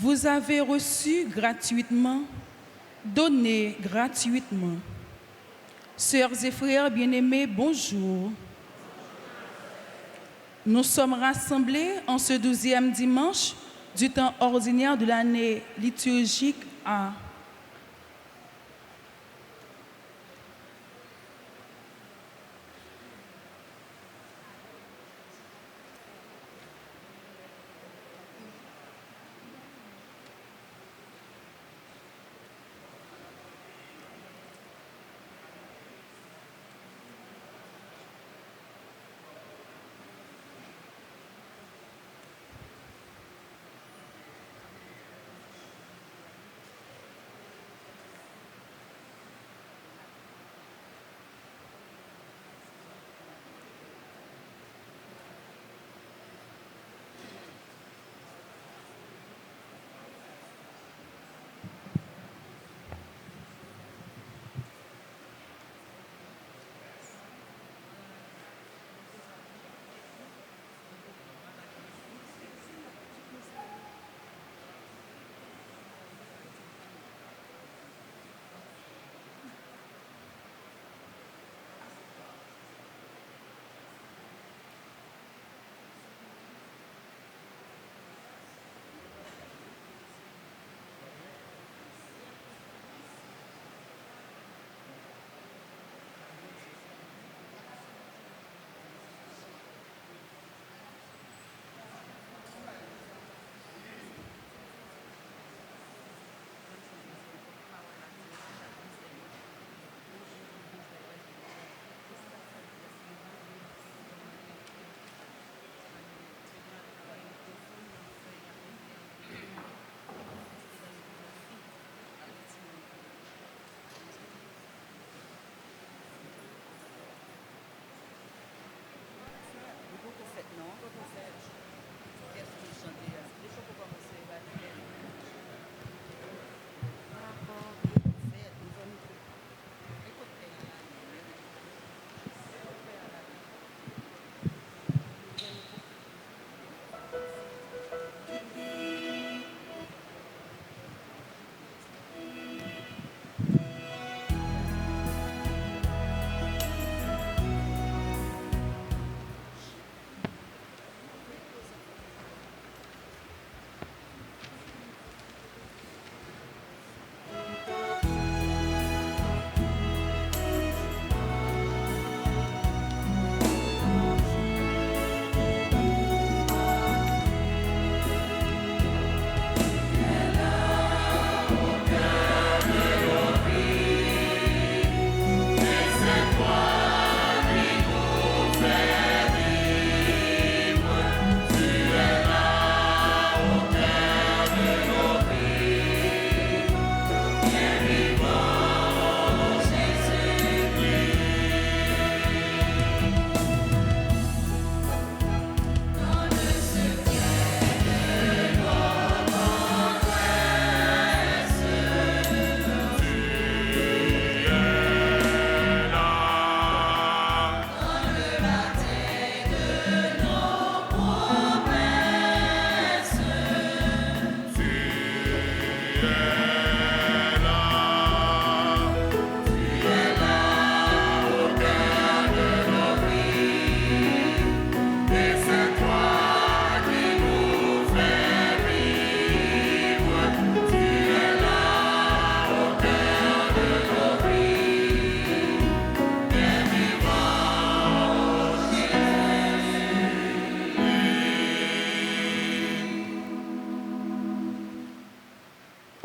vous avez reçu gratuitement, donné gratuitement. Sœurs et frères bien-aimés, bonjour. Nous sommes rassemblés en ce 12e dimanche du temps ordinaire de l'année liturgique A.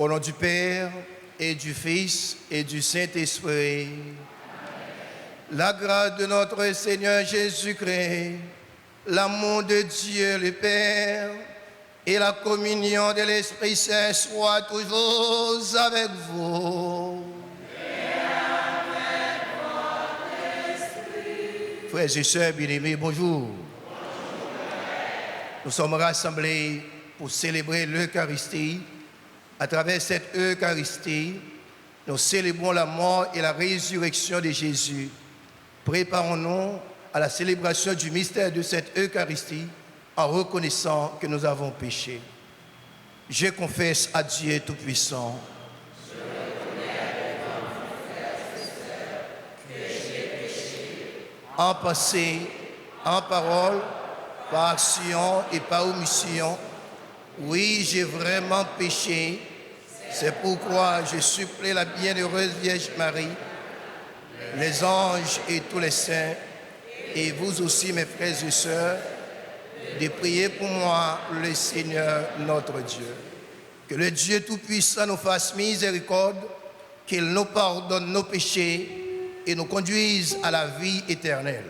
Au nom du Père et du Fils et du Saint-Esprit, la grâce de notre Seigneur Jésus-Christ, l'amour de Dieu le Père et la communion de l'Esprit Saint soient toujours avec vous. Et avec votre esprit. Frères et sœurs bien-aimés, bonjour. Nous sommes rassemblés pour célébrer l'Eucharistie. À travers cette Eucharistie, nous célébrons la mort et la résurrection de Jésus. Préparons-nous à la célébration du mystère de cette Eucharistie en reconnaissant que nous avons péché. Je confesse à Dieu Tout-Puissant en pensée, en parole, par action et par omission. Oui, j'ai vraiment péché. C'est pourquoi je supplie la bienheureuse Vierge Marie, les anges et tous les saints, et vous aussi, mes frères et sœurs, de prier pour moi, le Seigneur notre Dieu. Que le Dieu Tout-Puissant nous fasse miséricorde, qu'il nous pardonne nos péchés et nous conduise à la vie éternelle.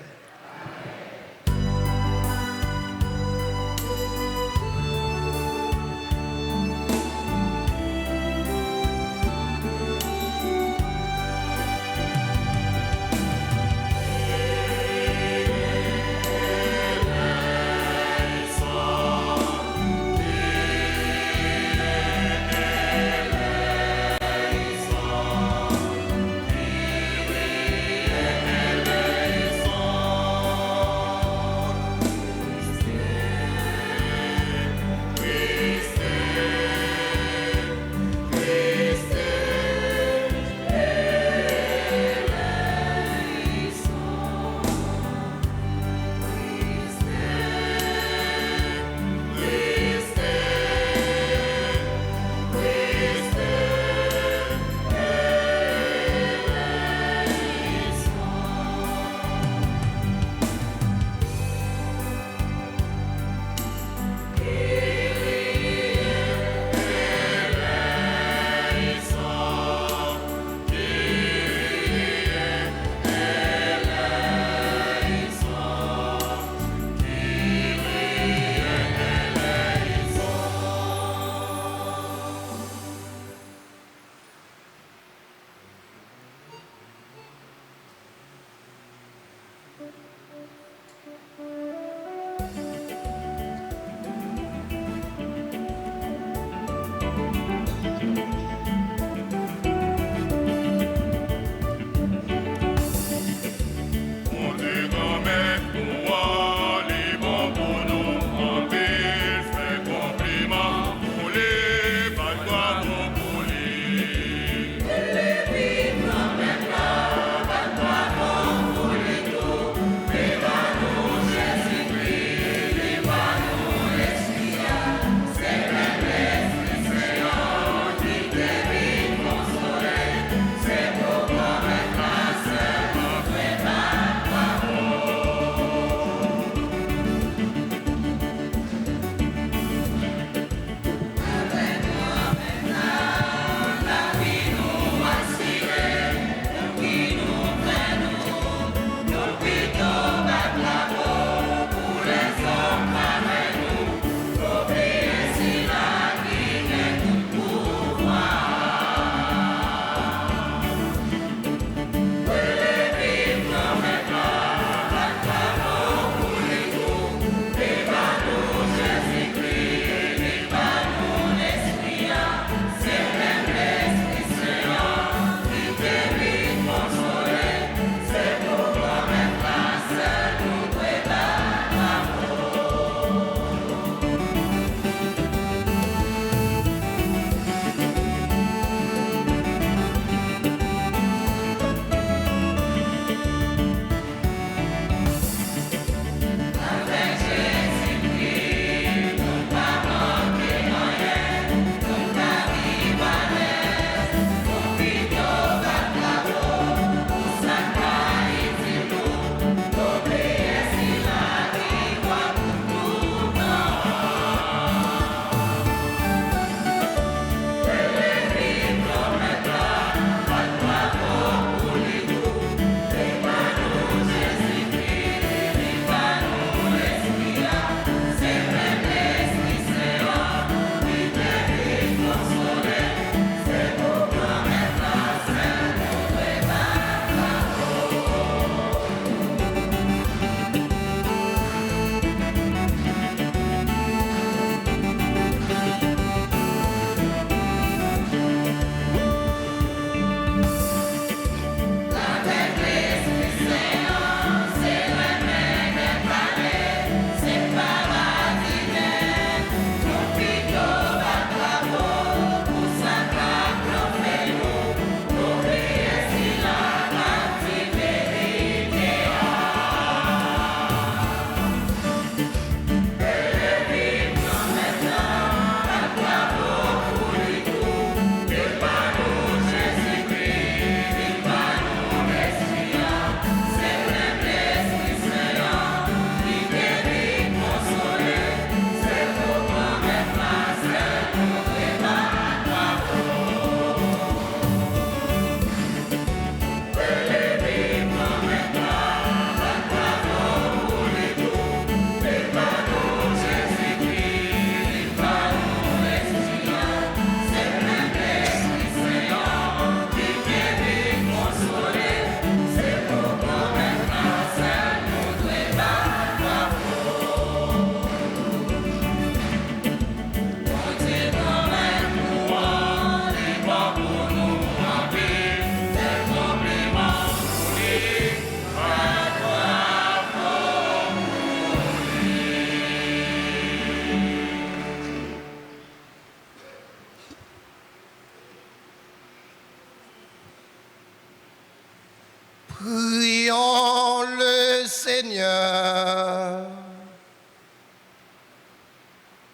Prions le Seigneur.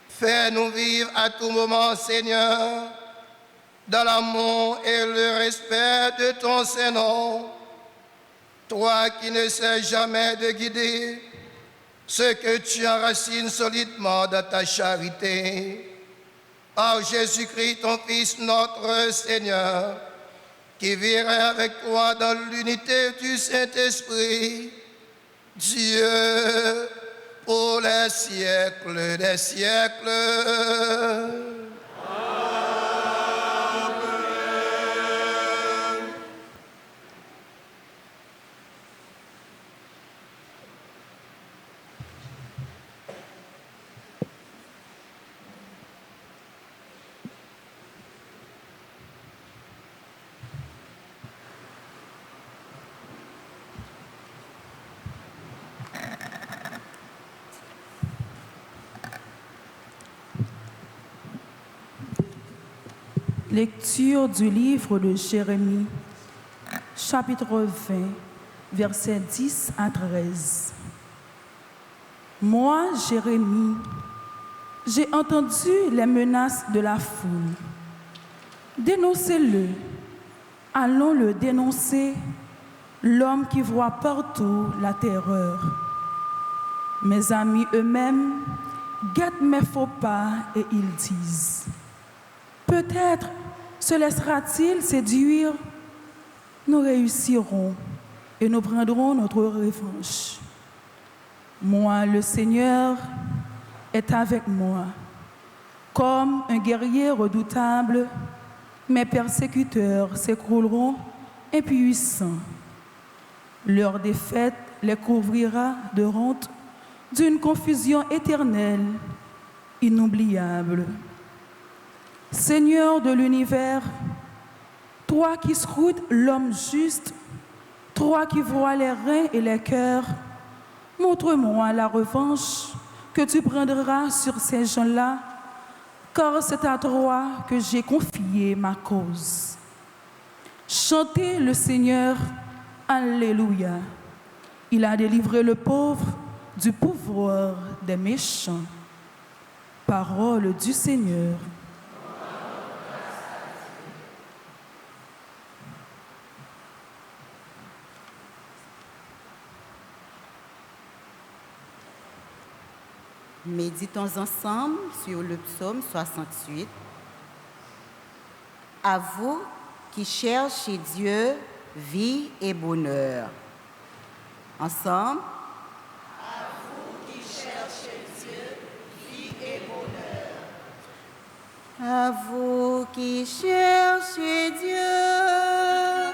Fais-nous vivre à tout moment, Seigneur, dans l'amour et le respect de ton Saint-Nom. Toi qui ne sais jamais de guider ce que tu enracines solidement dans ta charité. Par Jésus-Christ, ton Fils, notre Seigneur, qui vivrait avec toi dans l'unité du Saint-Esprit, Dieu, pour les siècles des siècles. Lecture du livre de Jérémie, chapitre 20, versets 10 à 13. Moi, Jérémie, j'ai entendu les menaces de la foule. Dénoncez-le, allons le dénoncer, l'homme qui voit partout la terreur. Mes amis eux-mêmes guettent mes faux pas et ils disent: peut-être se laissera-t-il séduire? Nous réussirons et nous prendrons notre revanche. Moi, le Seigneur, est avec moi. Comme un guerrier redoutable, mes persécuteurs s'écrouleront impuissants. Leur défaite les couvrira de honte, d'une confusion éternelle, inoubliable. Seigneur de l'univers, toi qui scrutes l'homme juste, toi qui vois les reins et les cœurs, montre-moi la revanche que tu prendras sur ces gens-là, car c'est à toi que j'ai confié ma cause. Chantez le Seigneur, Alléluia. Il a délivré le pauvre du pouvoir des méchants. Parole du Seigneur. Méditons ensemble sur le psaume 68. À vous qui cherchez Dieu, vie et bonheur. Ensemble. À vous qui cherchez Dieu, vie et bonheur. À vous qui cherchez Dieu,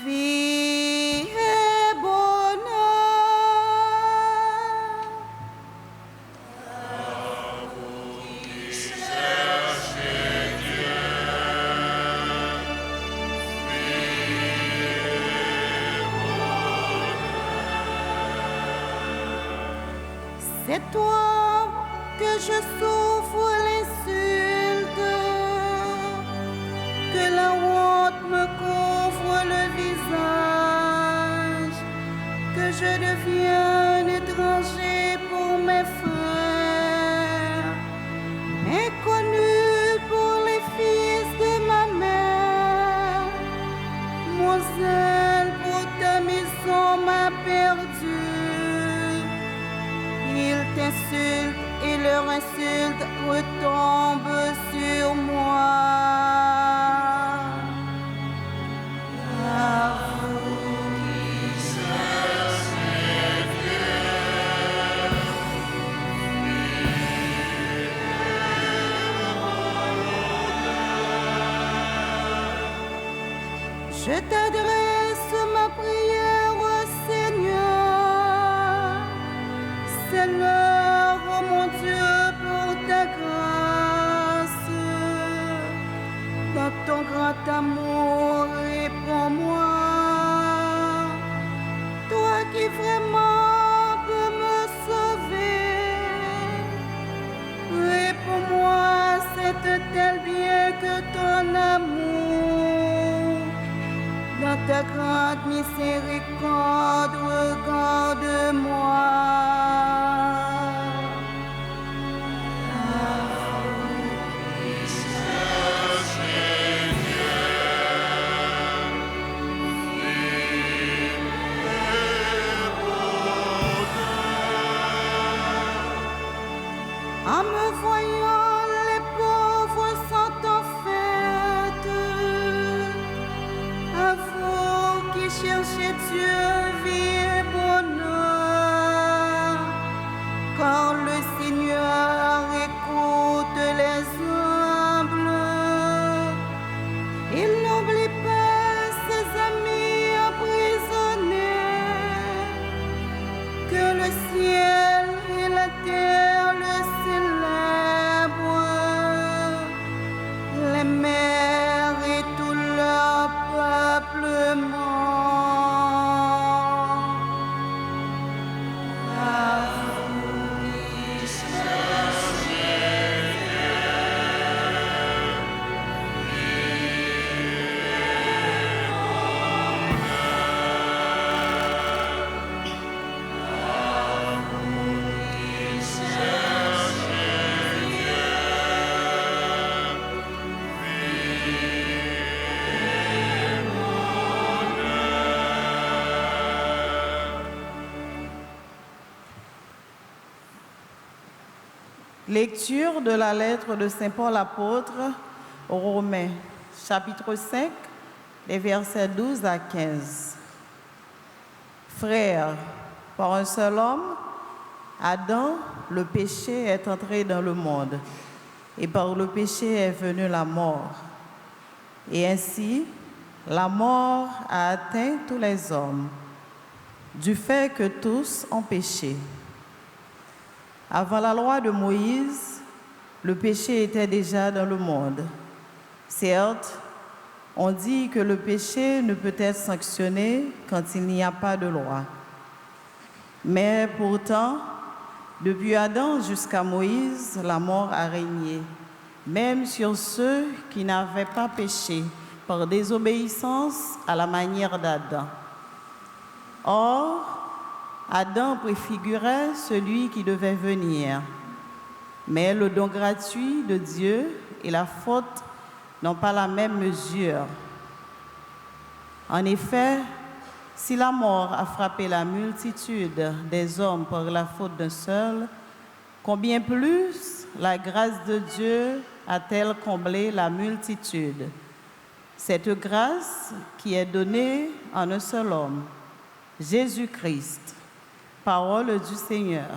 vie et bonheur. C'est toi que je souffre l'insulte, que la honte me couvre le visage, que je deviens un étranger pour mes frères, inconnu pour les fils de ma mère. Mon zèle pour ta maison m'a perdu. Ils t'insultent et leur insulte retombe sur moi. À vous qui cherchez Dieu, je t'adresse ma prière au Seigneur. C'est l'heure, oh mon Dieu, pour ta grâce. Dans ton grand amour, réponds-moi. Toi qui vraiment peux me sauver. Réponds-moi, c'est tel bien que ton amour. Dans ta grande miséricorde, regarde-moi. En me voyant, les pauvres sont en fête. À vous qui cherchez Dieu, vie et bonheur. Car le Seigneur écoute les humbles. Il n'oublie pas ses amis emprisonnés. Que le ciel et la terre le célèbrent, les mers et tout leur peuplement. À vous qui cherchez Lecture de la lettre de Saint Paul apôtre aux Romains, chapitre 5, les versets 12 à 15. Frères, par un seul homme, Adam, le péché est entré dans le monde, et par le péché est venue la mort. Et ainsi, la mort a atteint tous les hommes, du fait que tous ont péché. Avant la loi de Moïse, le péché était déjà dans le monde. Certes, on dit que le péché ne peut être sanctionné quand il n'y a pas de loi. Mais pourtant, depuis Adam jusqu'à Moïse, la mort a régné, même sur ceux qui n'avaient pas péché par désobéissance à la manière d'Adam. Or, Adam préfigurait celui qui devait venir, mais le don gratuit de Dieu et la faute n'ont pas la même mesure. En effet, si la mort a frappé la multitude des hommes par la faute d'un seul, combien plus la grâce de Dieu a-t-elle comblé la multitude? Cette grâce qui est donnée en un seul homme, Jésus-Christ. Parole du Seigneur.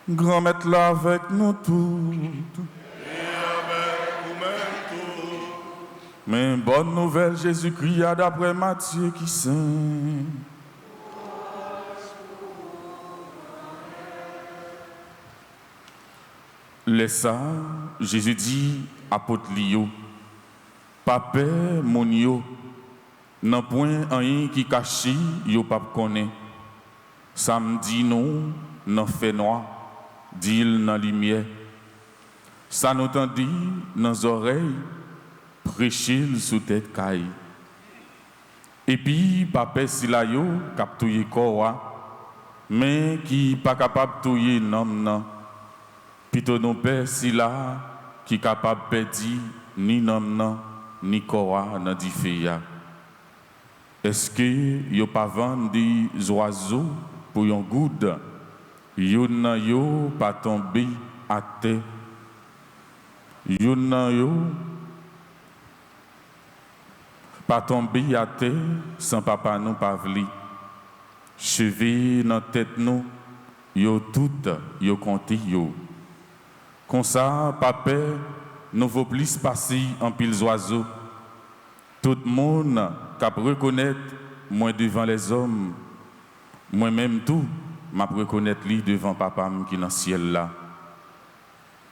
Grand Maître là avec nous tous. Et avec vous-même tous. Mais bonne nouvelle, Jésus-Christ a d'après Matthieu qui saint. Laisse ça, Jésus dit, apôtre Lio, pas peur, mon yo, non point rien qui cache, yo pas connaît. Samedi non, non fait noir, dit-il dans lumière. ça nous tendit dans les oreilles, prêcher sous tête caille. Et puis, papa Silayo, qui a touillé corps, mais qui n'est pas capable de touiller l'homme. Plutôt nos pères Sila, qui est capable de perdre ni l'homme, ni corps dans les feuilles. Est-ce que vous pas vendre des oiseaux pour un goutte? Vous pas tomber à terre. Vous pas tomber à terre sans papa nous pas vli. Cheveux dans tête nous, yo toutes, yo compté yo. Comme ça, papa, nous vaut plus passer en pile oiseaux. Tout le monde cap reconnaître moi devant les hommes, moi-même tout, m'a reconnaître lui devant papa qui est dans le ciel là.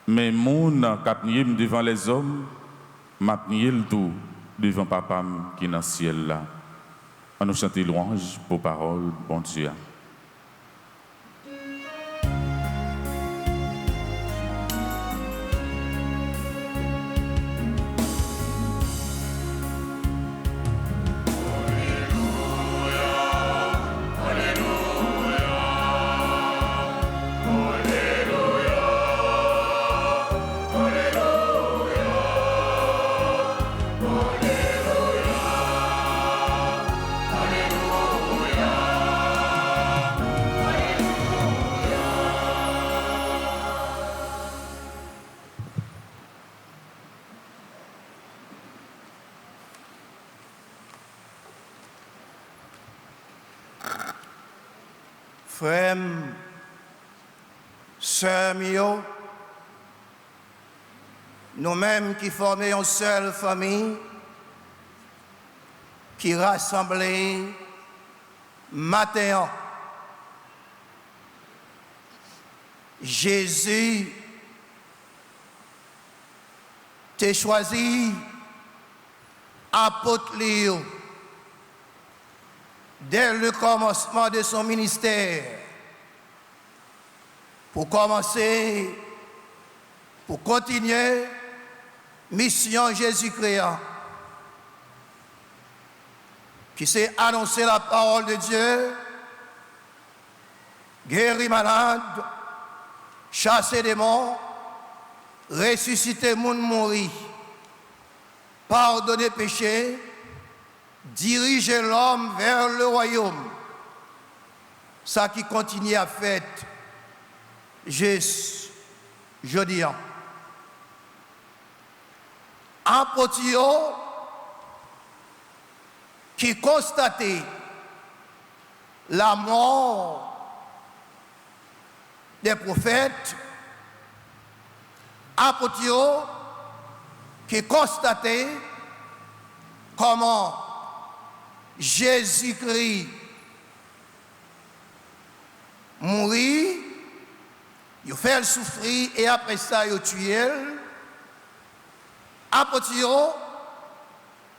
Mais monde cap nier devant les hommes, m'a nier le tout devant papa qui est dans le ciel là. On nous chante louange pour parole, bon Dieu. Frères, sœurs, nous-mêmes qui formons une seule famille, qui rassemblons matin, Jésus t'a choisi apôtre Léo. Dès le commencement de son ministère, pour commencer, pour continuer, mission Jésus-Christ, qui s'est annoncé la parole de Dieu, guéri malade, chassé démons, ressuscité moun mouri, pardonner péché, diriger l'homme vers le royaume. Ça qui continue à faire juste jeudi. Apôtre qui constatait la mort des prophètes, apôtre qui constatait comment Jésus-Christ mourit, il fait le souffrir et après ça, il tue. Apôtre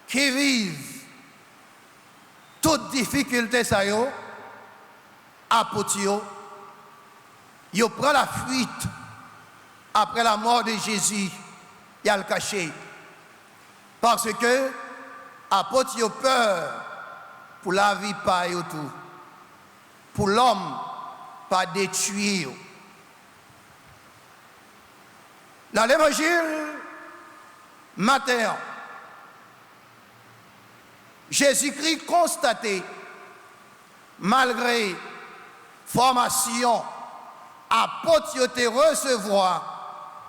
qui vivent toutes difficultés, apôtre, il prend la fuite après la mort de Jésus, il a le caché. Parce que apôtre a peur pour la vie pas tout, pour l'homme pas détruire. Dans l'évangile matin, Jésus-Christ constatait, malgré formation, apôtre te recevoir,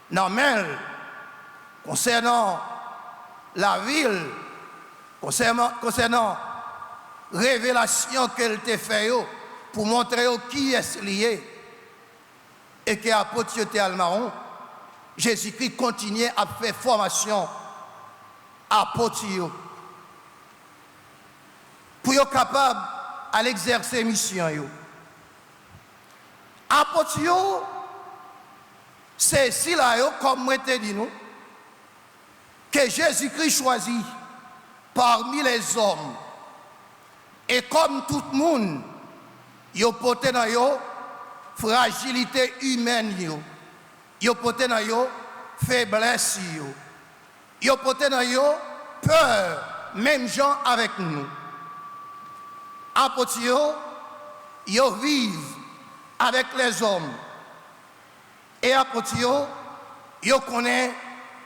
non mais concernant la ville, concernant révélation qu'elle t'a fait pour montrer qui est lié et que apôtre te almaron, Jésus-Christ continuait à faire formation apôtre pour être capable à l'exercer mission. Apôtre, c'est si là, comme moi te dit nous, que Jésus-Christ choisit parmi les hommes. Et comme tout le monde, il porte dans la fragilité humaine. Yo pote nan yo faiblesse yo. Yo pote nan yo peur, même gens avec nous. Apôtres yo vivent avec les hommes. Et apôtres yo connaissent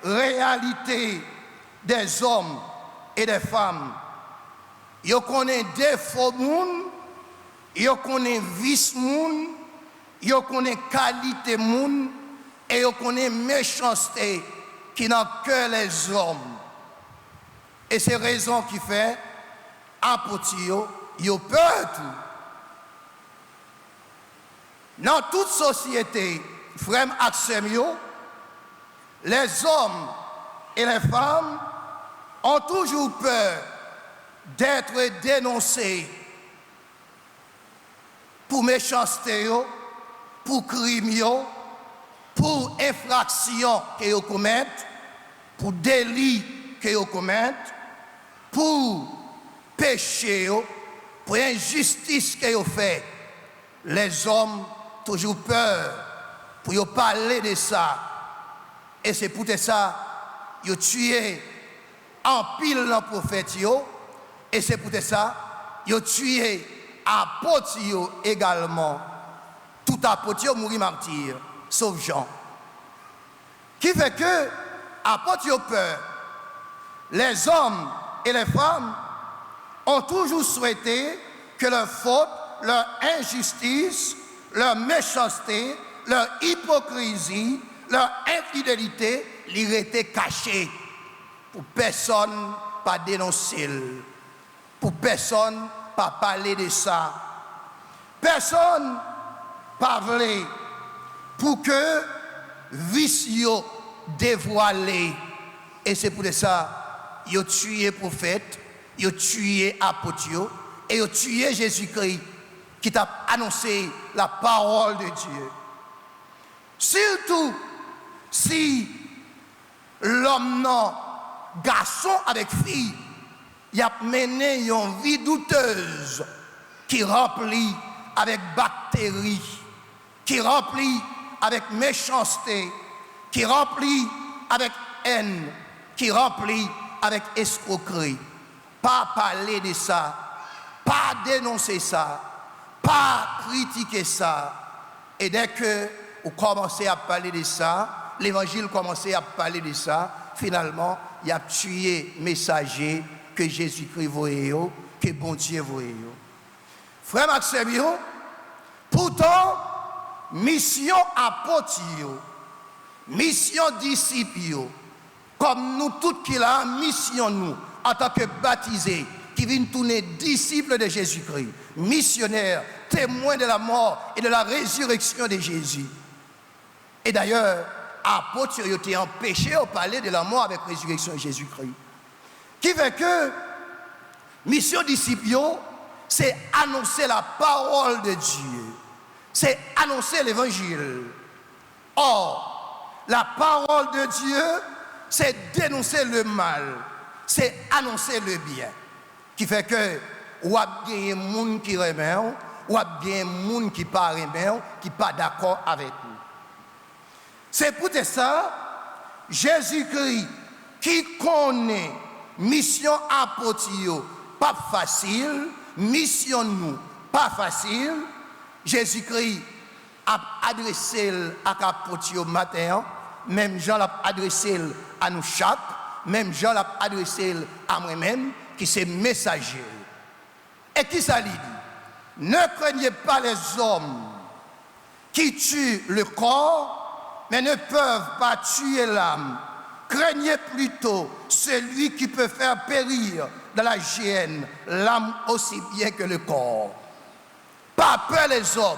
réalité des hommes et des femmes. Yo connaissent défaut moun, yo connaissent vice moun, yo connaissent qualité moun et yo connaissent méchanceté qui n'a que les hommes. Et c'est raison qui fait apôtres yo peur tout. Dans toute société, frère Axem yo, les hommes et les femmes ont toujours peur d'être dénoncés pour méchanceté, pour crime, pour infraction qu'ils commettent, pour délit qu'ils commettent, pour péché, pour injustice qu'ils font. Les hommes ont toujours peur pour parler de ça. Et c'est pour ça qu'ils ont tué en pile dans prophète. Et c'est pour ça qu'ils ont tué apôtres également. Tout apôtre mourit martyr, sauf Jean. Qui fait que apôtres ont peur. Les hommes et les femmes ont toujours souhaité que leur faute, leur injustice, leur méchanceté, leur hypocrisie, leur infidélité, lui étaient cachées. Pour personne pas dénoncer, pour personne pas parler de ça. Personne pas voulait pour que vicieux dévoilé. Et c'est pour ça ils ont tué prophète, ils ont tué apôtre et ils ont tué Jésus-Christ qui t'a annoncé la parole de Dieu. Surtout si l'homme non, garçon avec fille, il a mené une vie douteuse qui remplit avec bactéries, qui remplit avec méchanceté, qui remplit avec haine, qui remplit avec escroquerie. Pas parler de ça, pas dénoncer ça, pas critiquer ça. Et dès que vous commencez à parler de ça, l'évangile commençait à parler de ça, finalement, il a tué messager que Jésus-Christ voyait, que bon Dieu voyait. Frère Maxime, pourtant, mission apôtre, mission disciple, comme nous tous qui la mission nous, en tant que baptisés, qui viennent tourner disciples de Jésus-Christ, missionnaires, témoins de la mort et de la résurrection de Jésus. Et d'ailleurs, apôtres ont été empêchés de parler de la mort avec la résurrection de Jésus-Christ. Qui fait que mission disciple, c'est annoncer la parole de Dieu. C'est annoncer l'évangile. Or, la parole de Dieu, c'est dénoncer le mal. C'est annoncer le bien. Qui fait que, ou a des gens qui remet, ou a des gens qui ne remet, qui ne sont pas d'accord avec nous. C'est pour ça, Jésus-Christ, qui connaît mission apôtre, pas facile, mission nous, pas facile, Jésus-Christ a adressé à l'apôtre matin, même Jean l'a adressé à nous chaque, même Jean l'a adressé à moi-même, qui c'est messager. Et qui ça dit? Ne craignez pas les hommes qui tuent le corps, mais ne peuvent pas tuer l'âme. Craignez plutôt celui qui peut faire périr dans la géhenne l'âme aussi bien que le corps. Pas peur les hommes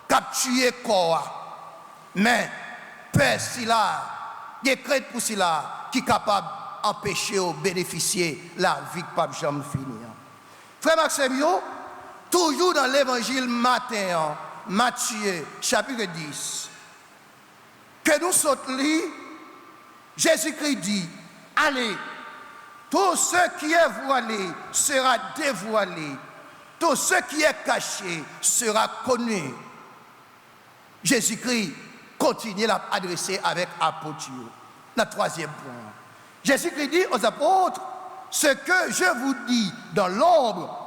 qui ont tué le corps, mais peur si là, des craintes pour si là, qui est capable d'empêcher ou bénéficier la vie que Pape Jean finir. Frère Maxime, toujours dans l'évangile matin, Matthieu, chapitre 10, que nous sommes là, Jésus-Christ dit, allez, tout ce qui est voilé sera dévoilé, tout ce qui est caché sera connu. Jésus-Christ continuer à adresser avec apôtre. Notre troisième point. Jésus-Christ dit aux apôtres, ce que je vous dis dans l'ombre,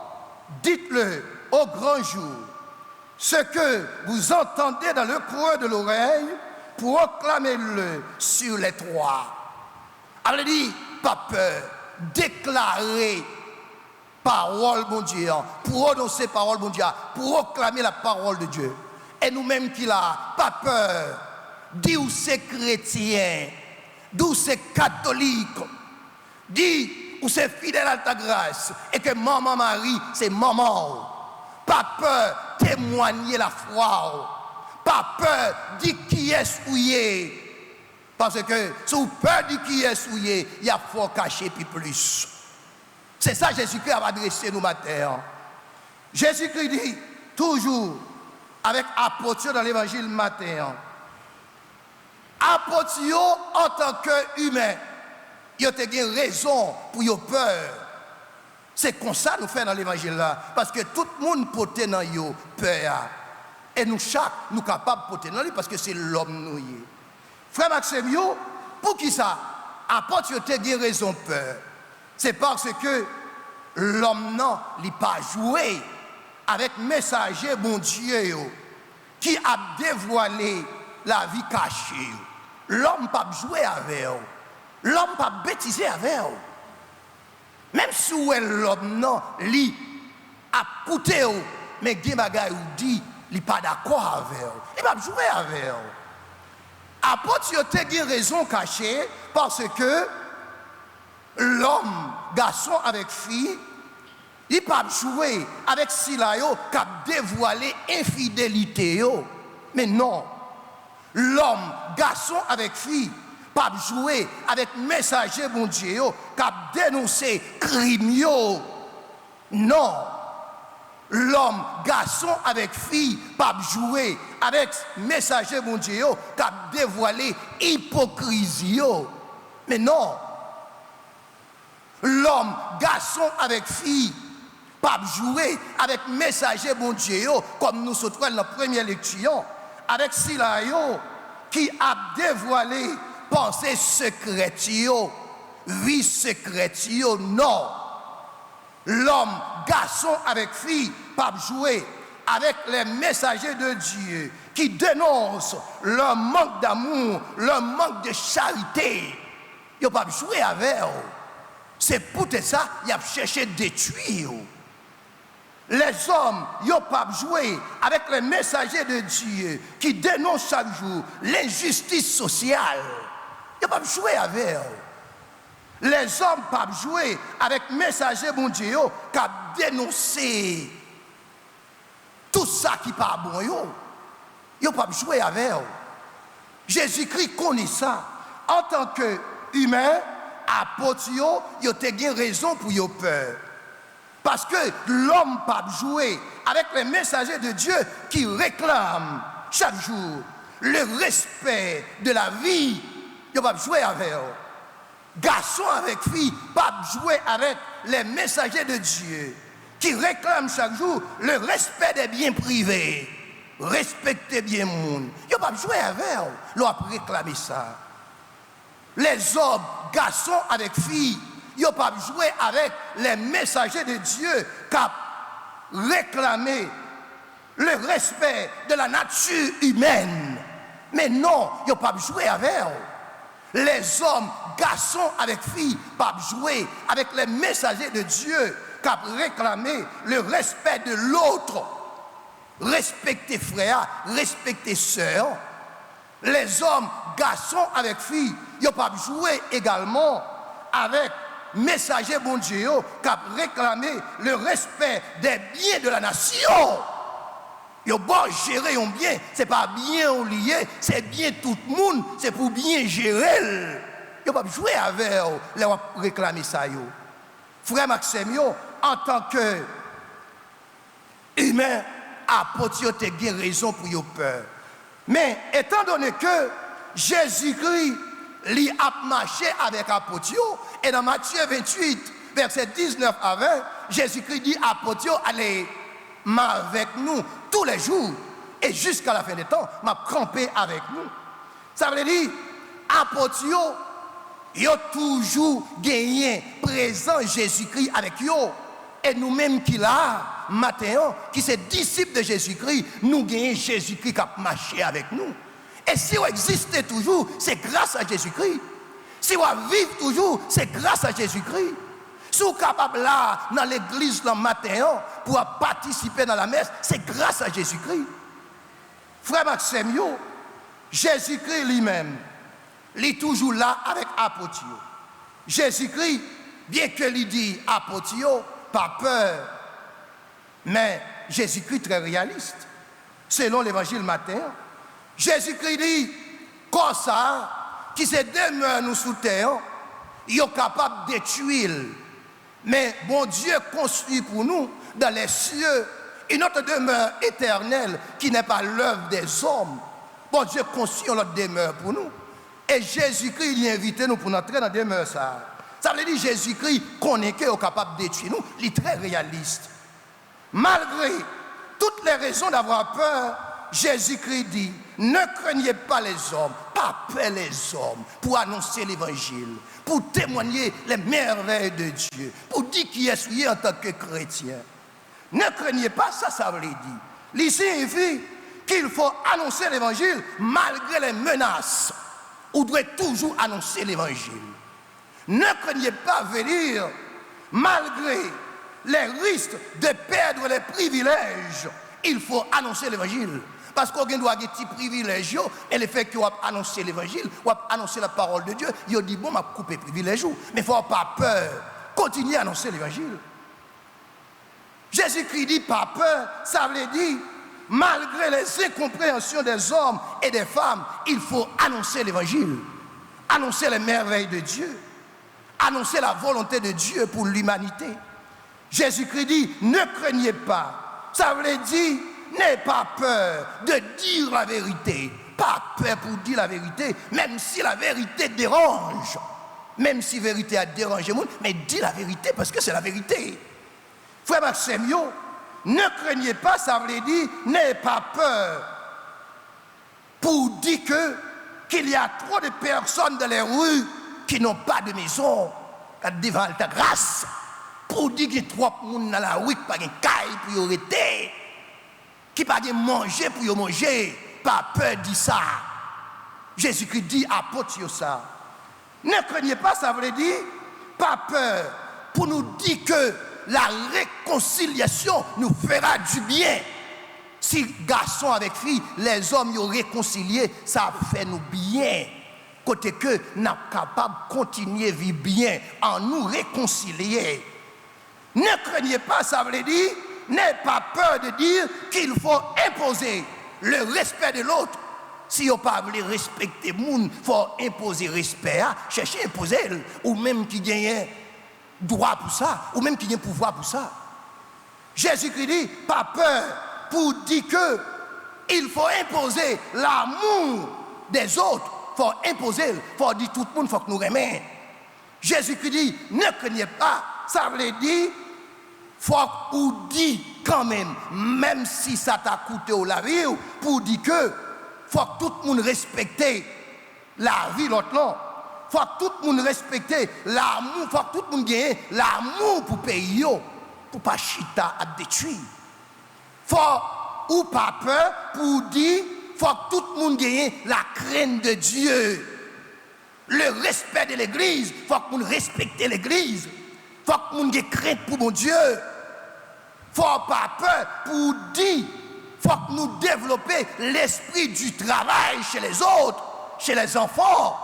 dites-le au grand jour. Ce que vous entendez dans le coin de l'oreille, proclamez-le sur les toits. Alors il dit, pas peur, déclarez parole bon Dieu, prononcer parole bon Dieu, proclamer la parole de Dieu. Et nous-mêmes qui là, pas peur, dit où c'est chrétien, d'où c'est catholique, dit où c'est fidèle à ta grâce, et que maman Marie, c'est maman. Pas peur, témoigner la foi. Pas peur, dit qui est souillé. Parce que sous peur dit qui est souillé, il y a fort caché puis plus. C'est ça Jésus-Christ a adressé nous matin. Jésus-Christ dit toujours avec apôtre dans l'évangile matin. Apôtre en tant qu'humain, il y a raison pour y peur. C'est comme ça nous faisons dans l'évangile là. Parce que tout le monde porte dans yo peur. Et nous chaque, nous capables de porter dans lui parce que c'est l'homme nous. Frère Maxime, pour qui ça? Apôtre a raison peur. C'est parce que l'homme non, il n'a pas joué avec messager bon Dieu qui a dévoilé la vie cachée. L'homme n'a pas joué avec eux. L'homme n'a pas bêtisé avec eux. Même si l'homme non, il a pouté, mais il dit il n'est pas d'accord avec eux. Il n'a pas joué avec eux. Apôtre a raison cachée parce que l'homme, garçon avec fille, il n'a pas joué avec Silayo qui a dévoilé infidélité. Mais non, l'homme, garçon avec fille, pas jouer avec messager bon Dieu qui a dénoncé crime. Non, l'homme, garçon avec fille, pas jouer avec messager bon Dieu qui a dévoilé hypocrisie. Mais non, l'homme, garçon avec fille, pas jouer avec messager bon Dieu comme nous sommes dans la première lecture, avec Silayo qui a dévoilé pensée secrète, vie secrète, non. L'homme, garçon avec fille, pas jouer avec les messagers de Dieu qui dénoncent leur manque d'amour, leur manque de charité. Ils n'ont pas joué avec eux. C'est pour ça qu'ils ont cherché à détruire. Les hommes, ils n'ont pas joué avec les messagers de Dieu qui dénoncent chaque jour l'injustice sociale. Ils n'ont pas joué avec eux. Les hommes ne peuvent pas jouer avec les messagers bon Dieu qui ont dénoncé tout ça qui n'est pas bon. Ils n'ont pas joué avec eux. Jésus-Christ connaît ça. En tant qu'humain, apôtre, il a raison pour avoir peur. Parce que l'homme ne peut pas jouer avec les messagers de Dieu qui réclament chaque jour le respect de la vie. Il ne peut pas jouer avec eux. Garçon avec fille, pas jouer avec les messagers de Dieu qui réclament chaque jour le respect des biens privés. Respecter bien le monde. Il ne peut pas jouer avec eux. Ils ont réclamé ça. Les hommes, garçons avec filles, ils n'ont pas joué avec les messagers de Dieu qui ont réclamé le respect de la nature humaine. Mais non, ils n'ont pas joué avec eux. Les hommes, garçons avec filles, pas jouer avec les messagers de Dieu qui ont réclamé le respect de l'autre. Respecter frères, respecter sœurs. Les hommes, garçons avec filles, ils n'ont pas joué également avec messager bon Dieu qui a réclamé le respect des biens de la nation. Ils ont beau gérer un bien, ce n'est pas bien lié, c'est bien tout le monde, c'est pour bien gérer. Ils n'ont pas joué avec eux, ils ont réclamé ça. Frère Maxime, en tant que humain, apôtre, tu as raison pour avoir peur. Mais étant donné que Jésus-Christ lui a marché avec apôtre, et dans Matthieu 28, verset 19 à 20, Jésus-Christ dit apôtre, allez avec nous tous les jours. et jusqu'à la fin des temps, m'a campé avec nous. Ça veut dire, apôtres, ils ont toujours gagné présent Jésus-Christ avec eux. Et nous-mêmes qui là, matin, qui sommes disciples de Jésus-Christ, nous gagnons Jésus-Christ qui a marché avec nous. Et si on existe toujours, c'est grâce à Jésus-Christ. Si on vit toujours, c'est grâce à Jésus-Christ. Si vous êtes capable là, dans l'église le matin, pour participer dans la messe, c'est grâce à Jésus-Christ. Frère Maxime, Jésus-Christ lui-même, il est toujours là avec apôtres. Jésus-Christ, bien que lui dit apôtres, pas peur, mais Jésus-Christ très réaliste. Selon l'évangile matin, Jésus-Christ dit, comme ça, qui se demeure nous sous terre, il est capable de détruire. Mais bon Dieu construit pour nous dans les cieux une autre demeure éternelle qui n'est pas l'œuvre des hommes. Bon Dieu construit une autre demeure pour nous. Et Jésus-Christ il a invité nous pour entrer dans la demeure ça. Ça veut dire Jésus-Christ connaît qu'il est capable de détruire nous. Il est très réaliste. Malgré toutes les raisons d'avoir peur, Jésus-Christ dit, ne craignez pas les hommes, pas peur les hommes, pour annoncer l'évangile, pour témoigner les merveilles de Dieu, pour dire qui est souillé en tant que chrétien. Ne craignez pas, ça veut dire. Il signifie qu'il faut annoncer l'évangile malgré les menaces. On doit toujours annoncer l'évangile. Ne craignez pas venir malgré les risques de perdre les privilèges. Il faut annoncer l'évangile. Parce qu'on doit avoir des petits privilèges, et le fait qu'on va annoncer l'évangile, ou annoncer la parole de Dieu, il dit bon, on va couper les privilèges. Mais il ne faut pas peur. Continuez à annoncer l'évangile. Jésus-Christ dit pas peur, ça veut dire, malgré les incompréhensions des hommes et des femmes, il faut annoncer l'évangile. Annoncer les merveilles de Dieu. Annoncer la volonté de Dieu pour l'humanité. Jésus-Christ dit, ne craignez pas. Ça veut dire, n'ayez pas peur de dire la vérité. Pas peur pour dire la vérité, même si la vérité dérange. Même si la vérité a dérangé le monde, mais dis la vérité parce que c'est la vérité. Frère Maxime, ne craignez pas, ça veut dire, n'ayez pas peur. Pour dire qu'il y a trop de personnes dans les rues qui n'ont pas de maison, devant ta grâce. Pour dire qu'il y a trop de monde dans la rue qui n'ont pas de caille pour y arrêter. Qui pas de manger pour y manger, pas peur de ça. Jésus-Christ dit apôtre ça. Ne craignez pas, ça veut dire pas peur pour nous dire que la réconciliation nous fera du bien. Si garçon avec fille, les hommes y ont réconcilié, ça fait nous bien. Côté que nous sommes capables de continuer à vivre bien en nous réconcilier. Ne craignez pas, ça veut dire n'ayez pas peur de dire qu'il faut imposer le respect de l'autre. Si vous ne voulez pas respecter le monde, il faut imposer le respect. Cherchez à imposer, ou même qui gagne droit pour ça, ou même qui gagne pouvoir pour ça. Jésus-Christ dit, pas peur pour dire qu'il faut imposer l'amour des autres. Il faut imposer, il faut dire tout le monde, il faut que nous aimions. Jésus-Christ dit, ne craignez pas, ça veut dire, faut ou dire quand même si ça t'a coûté au la vie, pour dire que faut que tout le monde respecte la vie l'autre là. Faut que tout le monde respecte l'amour, faut que tout le monde gagne l'amour pour payer, pour pas chita à détruire. Faut ou pas peur pour dire, faut que tout le monde gagne la crainte de Dieu. Le respect de l'église, faut que nous respecter l'église. Faut que nous ayons crainte pour mon Dieu. Faut pas peur pour dire, faut que nous développions l'esprit du travail chez les autres, chez les enfants.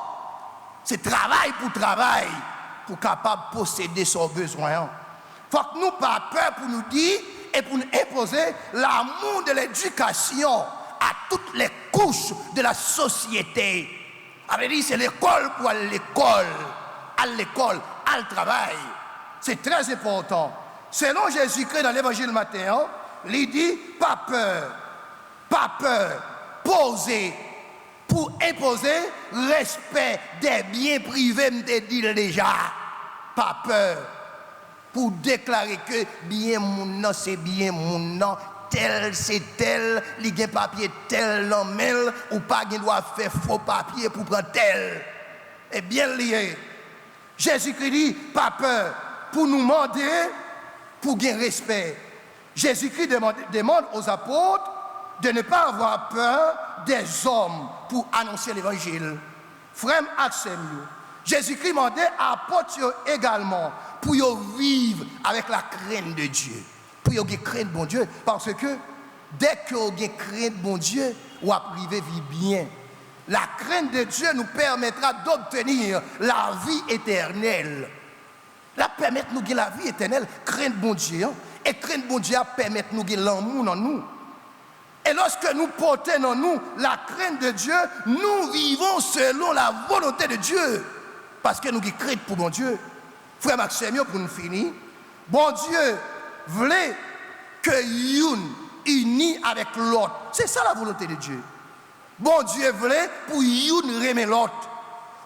C'est travail, pour capable de posséder son besoin. Faut que nous pas peur pour nous dire et pour nous imposer l'amour de l'éducation à toutes les couches de la société. Ça veut dire c'est l'école pour aller à l'école, à le travail. C'est très important. Selon Jésus-Christ dans l'évangile Matthieu, il dit pas peur, poser pour imposer respect des biens privés, me dit déjà. Pas peur pour déclarer que bien mon nom c'est bien mon nom, tel, c'est tel, il a un papier tel, non, mail, ou pas, il doit faire faux papier pour prendre tel. Et bien lié. Jésus-Christ dit, pas peur, pour nous demander, pour gagner respect. Jésus-Christ demande aux apôtres de ne pas avoir peur des hommes pour annoncer l'évangile. Frère Axel, Jésus-Christ demandait à apôtres également pour vivre avec la crainte de Dieu. Pour qu'ils craignent bon Dieu. Parce que dès que vous craignez bon Dieu, vous arrivez à vivre bien. La crainte de Dieu nous permettra d'obtenir la vie éternelle. La permettre nous de la vie éternelle, crainte bon Dieu. Et crainte bon Dieu permet nous de l'amour en nous. Et lorsque nous portons en nous la crainte de Dieu, nous vivons selon la volonté de Dieu. Parce que nous avons crainte pour bon Dieu. Frère Maxime, pour nous finir, bon Dieu voulait que une unis avec l'autre. C'est ça la volonté de Dieu. Bon Dieu voulait pour une aimer l'autre.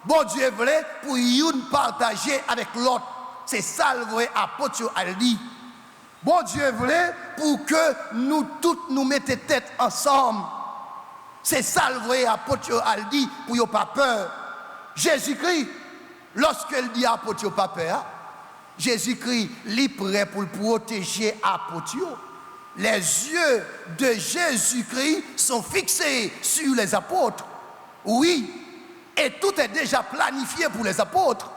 Bon Dieu voulait pour une partager avec l'autre. C'est ça le vrai apôtre a dit. Bon Dieu voulait pour que nous toutes nous mettions tête ensemble. C'est ça le vrai apôtre a dit pour ne pas peur. Jésus-Christ, lorsqu'il dit apôtre pas peur, Jésus-Christ est prêt pour le protéger apôtre. Les yeux de Jésus-Christ sont fixés sur les apôtres. Oui, et tout est déjà planifié pour les apôtres.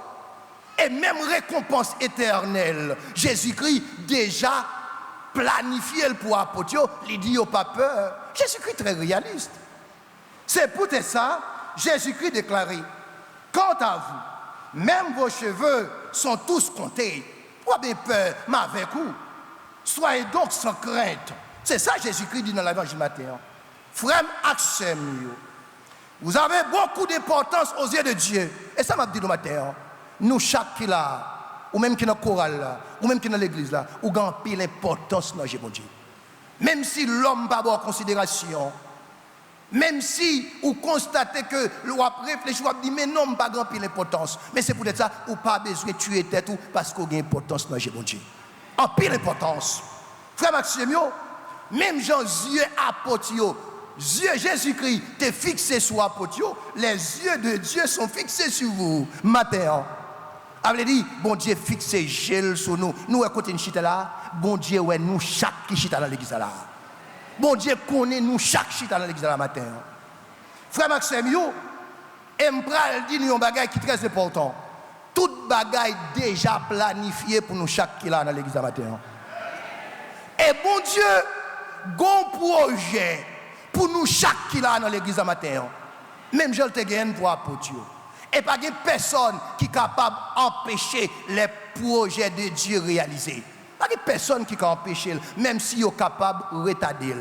Et même récompense éternelle, Jésus-Christ déjà planifié pour apôtres. Il dit pas peur. Jésus-Christ est très réaliste. C'est pour ça, Jésus-Christ déclaré, quant à vous, même vos cheveux sont tous comptés. Pas bien peur, mais avec vous. Soyez donc sans crainte. C'est ça Jésus-Christ dit dans l'évangile Matthieu. Frère Axem, vous avez beaucoup d'importance aux yeux de Dieu. Et ça m'a dit le matin. Nous, chaque qui là, ou même qui est dans le choral là, ou même qui est dans l'église là, ou gagne pile l'importance dans mon Dieu. Même si l'homme n'a pas en considération, même si vous constatez que vous réfléchissez, vous dites, mais non, pas grand pile l'importance. Mais c'est peut-être ça, ou pas besoin de tuer tête ou parce qu'on a une importance dans mon Dieu. En pile importance. Frère Maxime, même Jean, yeux apôtres, yeux Jésus-Christ t'es fixé sur apôtres, les yeux de Dieu sont fixés sur vous. Matin. Avez dit, bon Dieu fixé gel sur nous. Nous, à côté de chita là, bon Dieu, ouais, nous, chaque qui chita dans l'église là. Bon Dieu connaît nous, chaque chita dans l'église là matin. Frère Maxime, et m'pral dit nous un bagage qui est très important. Toute bagaille déjà planifiée pour nous chaque qui là dans l'église matin. Et bon Dieu, bon projet pour nous chaque qui là dans l'église matin. Même je te gagne pour apôtre. Et pas de personne qui est capable d'empêcher les projets de Dieu réalisés. Pas de personne qui peut empêcher, même si vous êtes capable de retarder.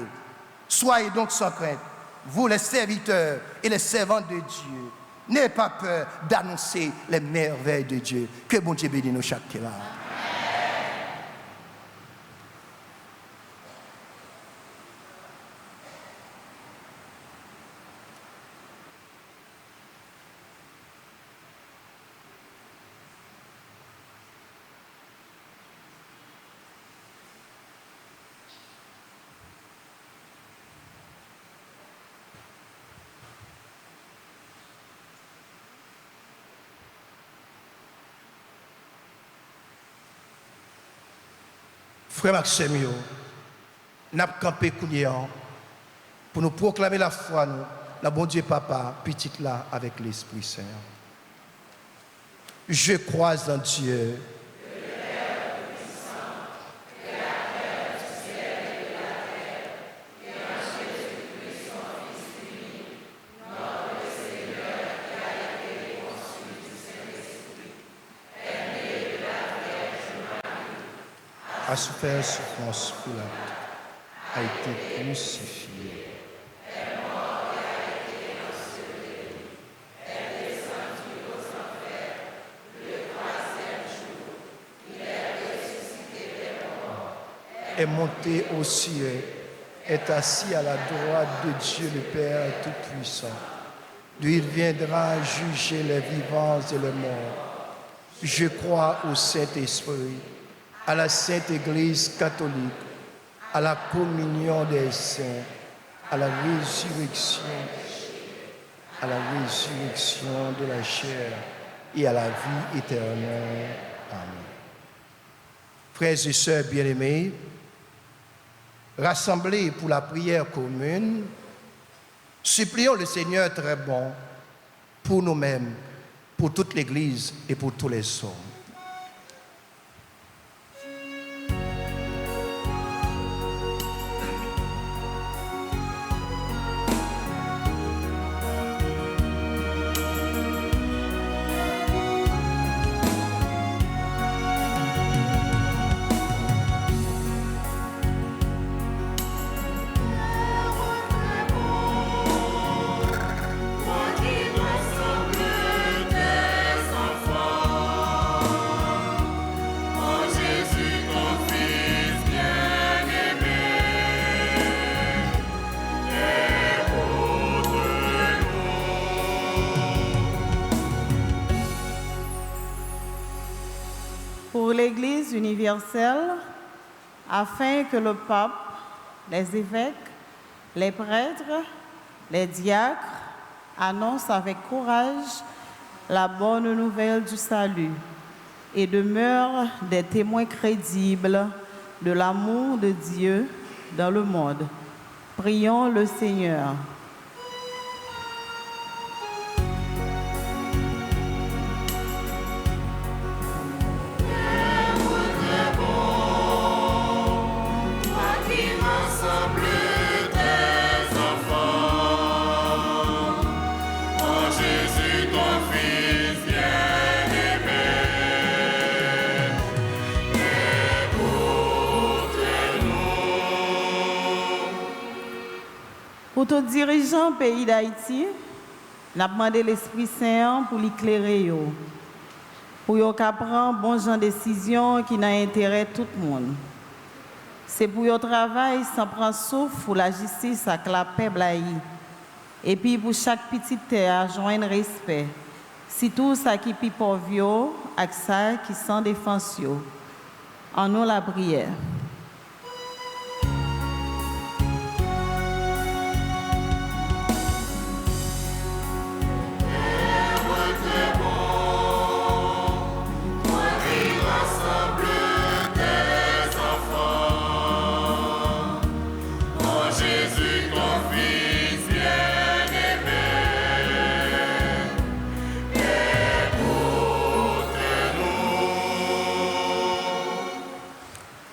Soyez donc sans crainte, vous les serviteurs et les servantes de Dieu. N'ayez pas peur d'annoncer les merveilles de Dieu. Que bon Dieu bénisse nous chaque là. Frère Maxime, nous avons campé pour nous proclamer la foi, nous, la bon Dieu Papa, petite là, avec l'Esprit Saint. Je crois en Dieu. A souffert souffrance pour la vie, a été crucifié. Est monté au ciel, est assis à la droite de Dieu le Père Tout-Puissant. D'où il viendra juger les vivants et les morts. Je crois au Saint-Esprit, à la Sainte Église catholique, à la communion des saints, à la résurrection de la chair et à la vie éternelle. Amen. Frères et sœurs bien-aimés, rassemblés pour la prière commune, supplions le Seigneur très bon pour nous-mêmes, pour toute l'Église et pour tous les hommes. Pour l'Église universelle, afin que le pape, les évêques, les prêtres, les diacres annoncent avec courage la bonne nouvelle du salut et demeurent des témoins crédibles de l'amour de Dieu dans le monde. Prions le Seigneur. Pour tous dirigeants pays d'Haïti, nous avons demandé l'Esprit Saint pour l'éclairer, pour qu'ils prennent bon genre de décision qui n'a intérêt tout le monde. C'est pour qu'ils travaillent sans prendre souffle pour la justice avec la paix blaïe. Et puis pour chaque petite terre, joindre respect. Si tout ça qui est pauvre, avec ça qui sans défense. En nous la prière.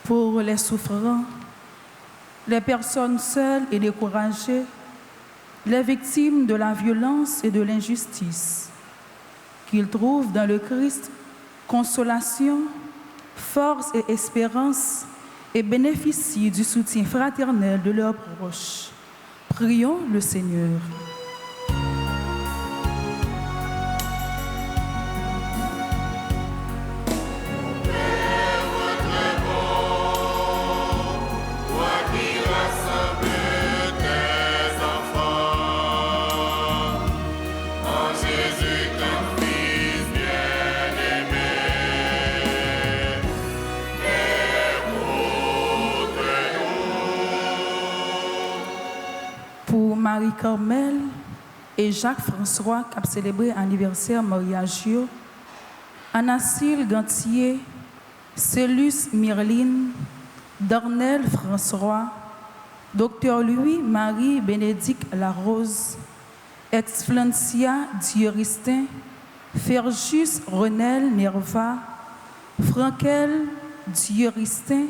Pour les souffrants, les personnes seules et découragées, les victimes de la violence et de l'injustice, qu'ils trouvent dans le Christ consolation, force et espérance et bénéficient du soutien fraternel de leurs proches. Prions le Seigneur. Pour Marie-Carmel et Jacques-François qui ont célébré l'anniversaire mariage, Anacille Gantier, Célus Myrline, Darnel François, Dr Louis-Marie Bénédicte Larose, Ex-Flancia Dioristin, Ferjus Renel Nerva, Frankel Dioristin,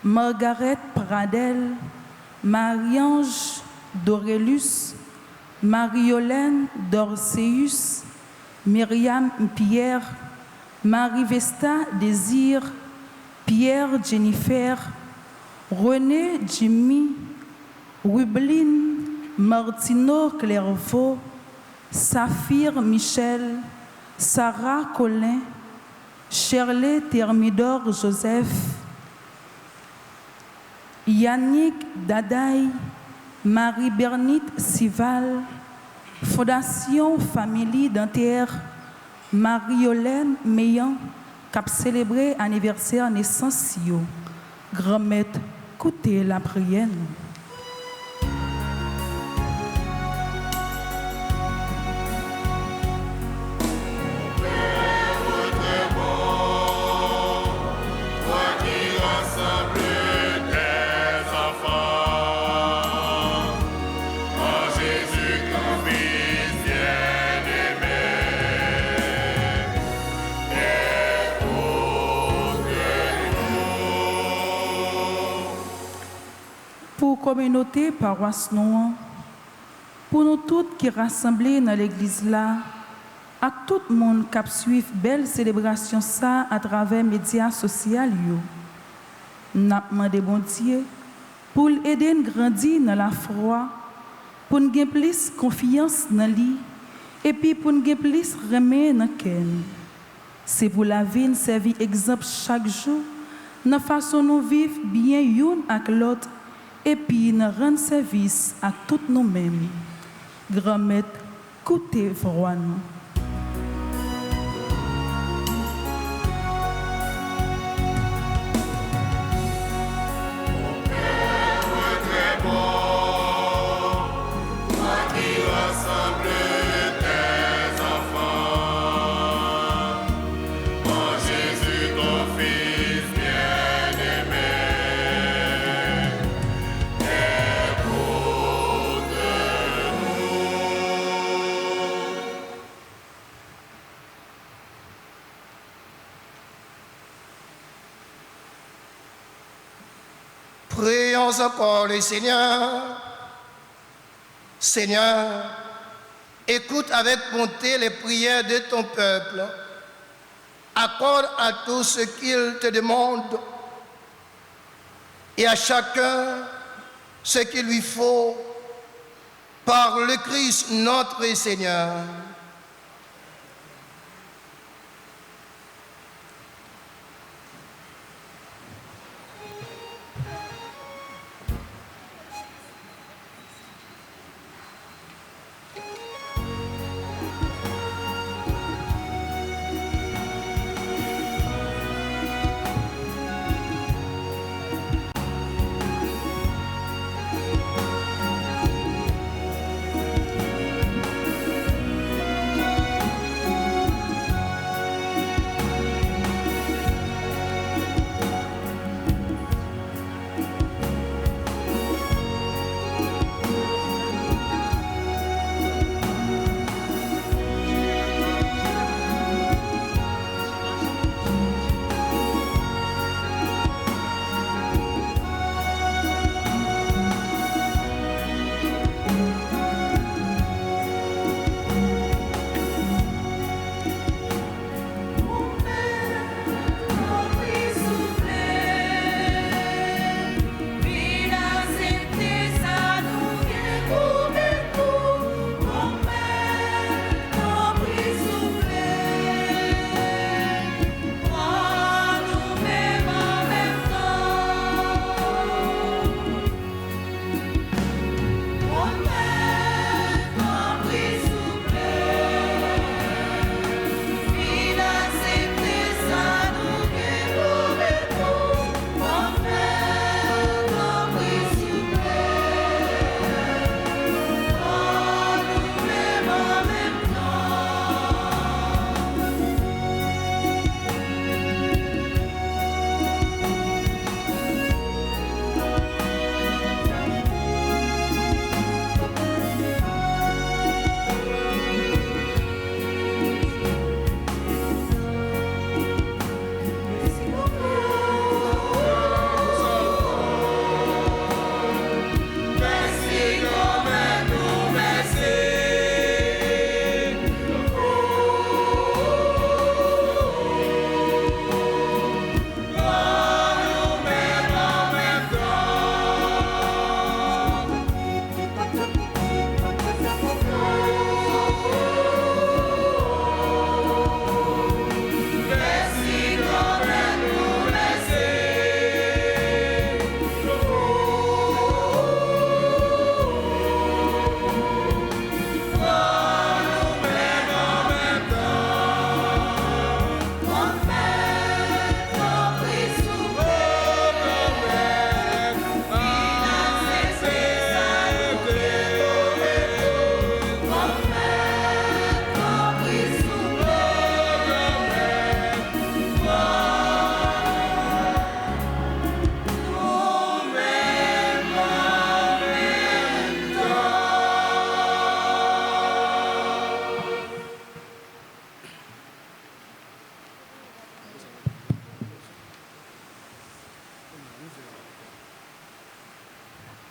Margaret Pradel, Marie-Ange Dorelus, Marie-Hélène Dorceus, Myriam Pierre, Marie-Vesta Désir, Pierre Jennifer, René Jimmy, Rubeline Martino Clairvaux, Saphir Michel, Sarah Colin, Shirley Thermidor Joseph, Yannick Dadaï, Marie-Bernite Sival, Fondation Famille Dentaire, Marie-Hélène Meillan, qui a célébré l'anniversaire naissance, grand-maître écoutez la prière. Pour communauté paroisse noire, pour nous toutes qui rassemblés dans l'église là, à tout le monde qui suit belle célébration ça à travers les médias sociaux, nous demandons bon Dieu pour aider nous grandir dans la foi, pour nous gagner plus confiance dans lui et puis pour nous gagner plus remet dans cœur. C'est pour la vie servir exemple chaque jour, dans façon nous vivre bien l'un avec l'autre et puis nous rendre service à tous nous-mêmes. Grand maître, écoutez voix nous. Prions encore le Seigneur. Seigneur, écoute avec bonté les prières de ton peuple. Accorde à tous ce qu'il te demande et à chacun ce qu'il lui faut par le Christ notre Seigneur.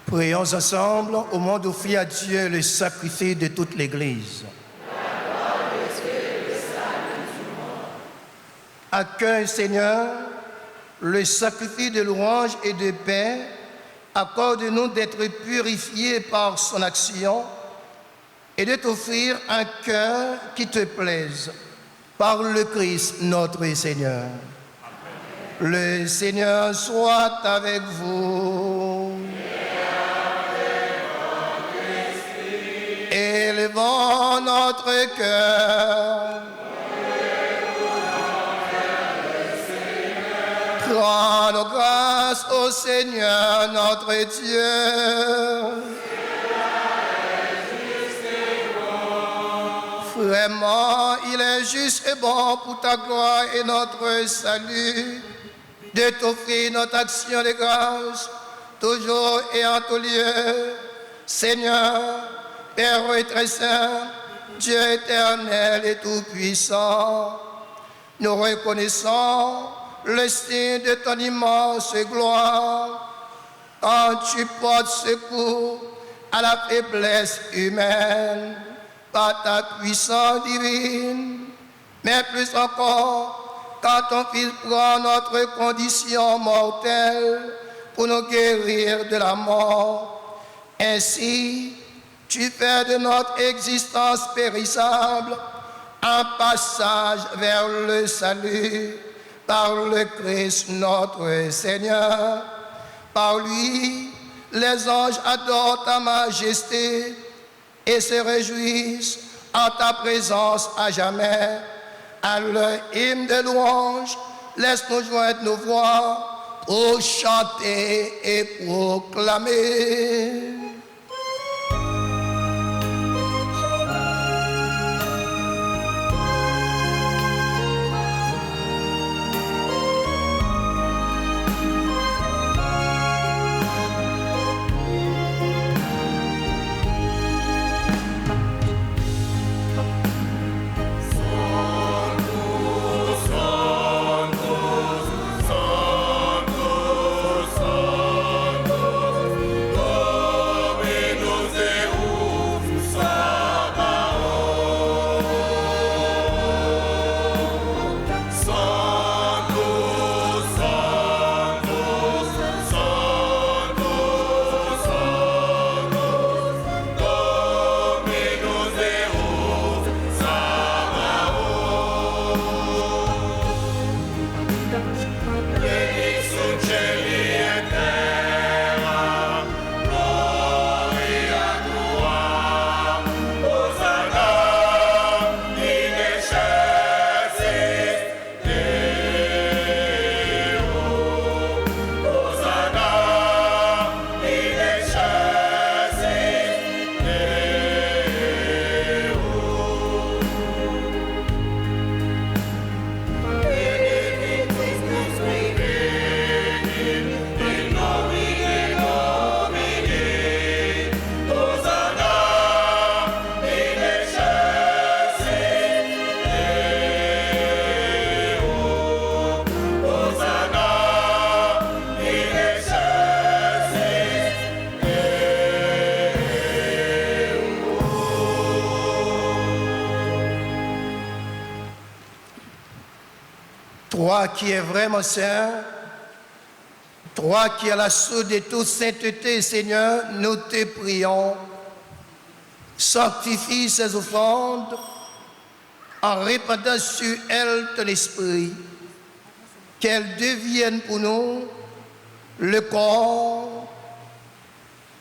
Prions ensemble au moment d'offrir à Dieu le sacrifice de toute l'Église. Accueille, Seigneur, le sacrifice de louange et de paix. Accorde-nous d'être purifiés par son action et de t'offrir un cœur qui te plaise par le Christ notre Seigneur. Amen. Le Seigneur soit avec vous. Élevons notre cœur. Rendons grâce au Seigneur notre Dieu. Vraiment, il est juste et bon pour ta gloire et notre salut de t'offrir notre action de grâce, toujours et en tout lieu. Seigneur, Père très saint, Dieu éternel et tout-puissant, nous reconnaissons le signe de ton immense gloire quand tu portes secours à la faiblesse humaine par ta puissance divine, mais plus encore quand ton Fils prend notre condition mortelle pour nous guérir de la mort. Ainsi, tu fais de notre existence périssable un passage vers le salut par le Christ notre Seigneur. Par lui, les anges adorent ta majesté et se réjouissent en ta présence à jamais. À leur hymne de louange, laisse-nous joindre nos voix pour chanter et proclamer. Toi qui es vraiment saint, toi qui es la source de toute sainteté, Seigneur, nous te prions. Sanctifie ces offrandes en répandant sur elles ton esprit, qu'elles deviennent pour nous le corps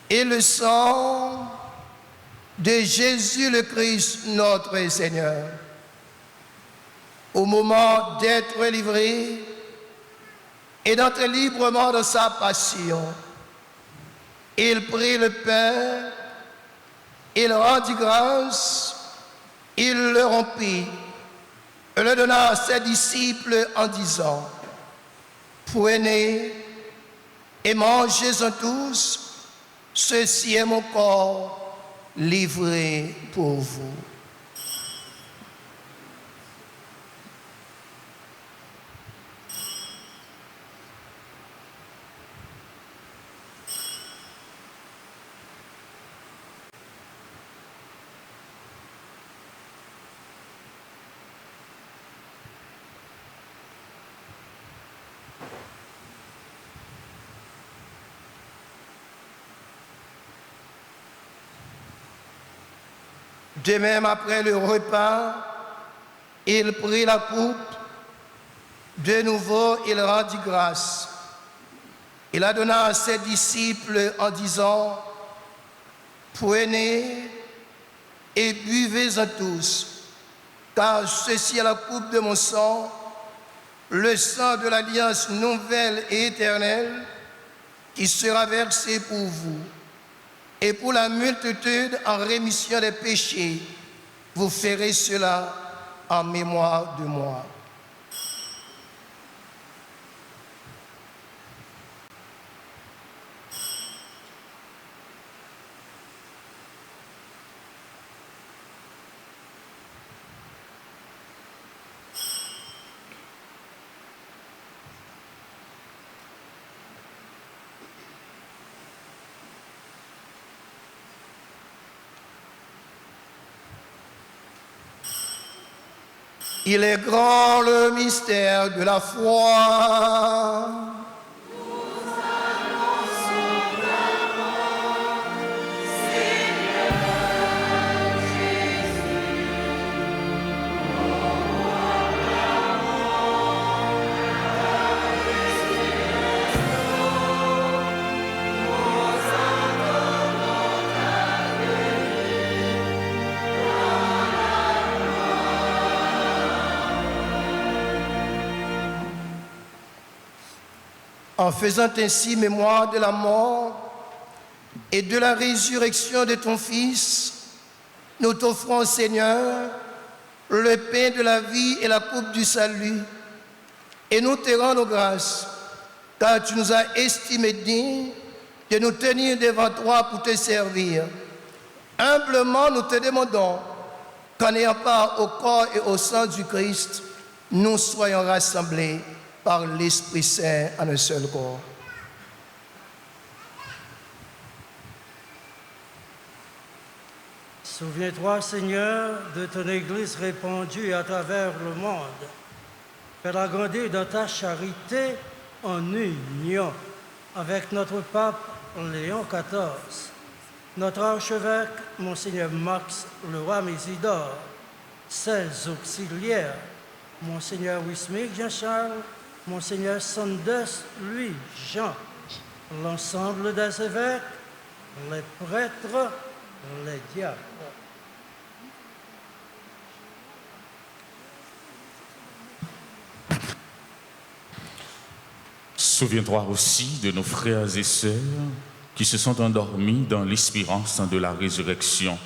et le sang de Jésus le Christ, notre Seigneur. Au moment d'être livré et d'entrer librement dans sa passion, il prit le pain, il rendit grâce, il le rompit, et le donna à ses disciples en disant: prenez et mangez-en tous, ceci est mon corps livré pour vous. De même, après le repas, il prit la coupe. De nouveau, il rendit grâce. Il la donna à ses disciples en disant, « Prenez et buvez-en tous, car ceci est la coupe de mon sang, le sang de l'alliance nouvelle et éternelle, qui sera versé pour vous et pour la multitude en rémission des péchés. Vous ferez cela en mémoire de moi. » Il est grand le mystère de la foi. En faisant ainsi mémoire de la mort et de la résurrection de ton Fils, nous t'offrons, Seigneur, le pain de la vie et la coupe du salut, et nous te rendons grâce, car tu nous as estimés dignes de nous tenir devant toi pour te servir. Humblement, nous te demandons qu'en ayant part au corps et au sang du Christ, nous soyons rassemblés par l'Esprit Saint en un seul corps. Souviens-toi, Seigneur, de ton Église répandue à travers le monde. Fais-la grandir dans ta charité en union avec notre pape Léon XIV, notre archevêque, Monseigneur Max Leroy Mésidor, ses auxiliaires, Monseigneur Wismik Jean-Charles, Monseigneur Sanders Louis Jean, l'ensemble des évêques, les prêtres, les diacres. Souviens-toi aussi de nos frères et sœurs qui se sont endormis dans l'espérance de la résurrection.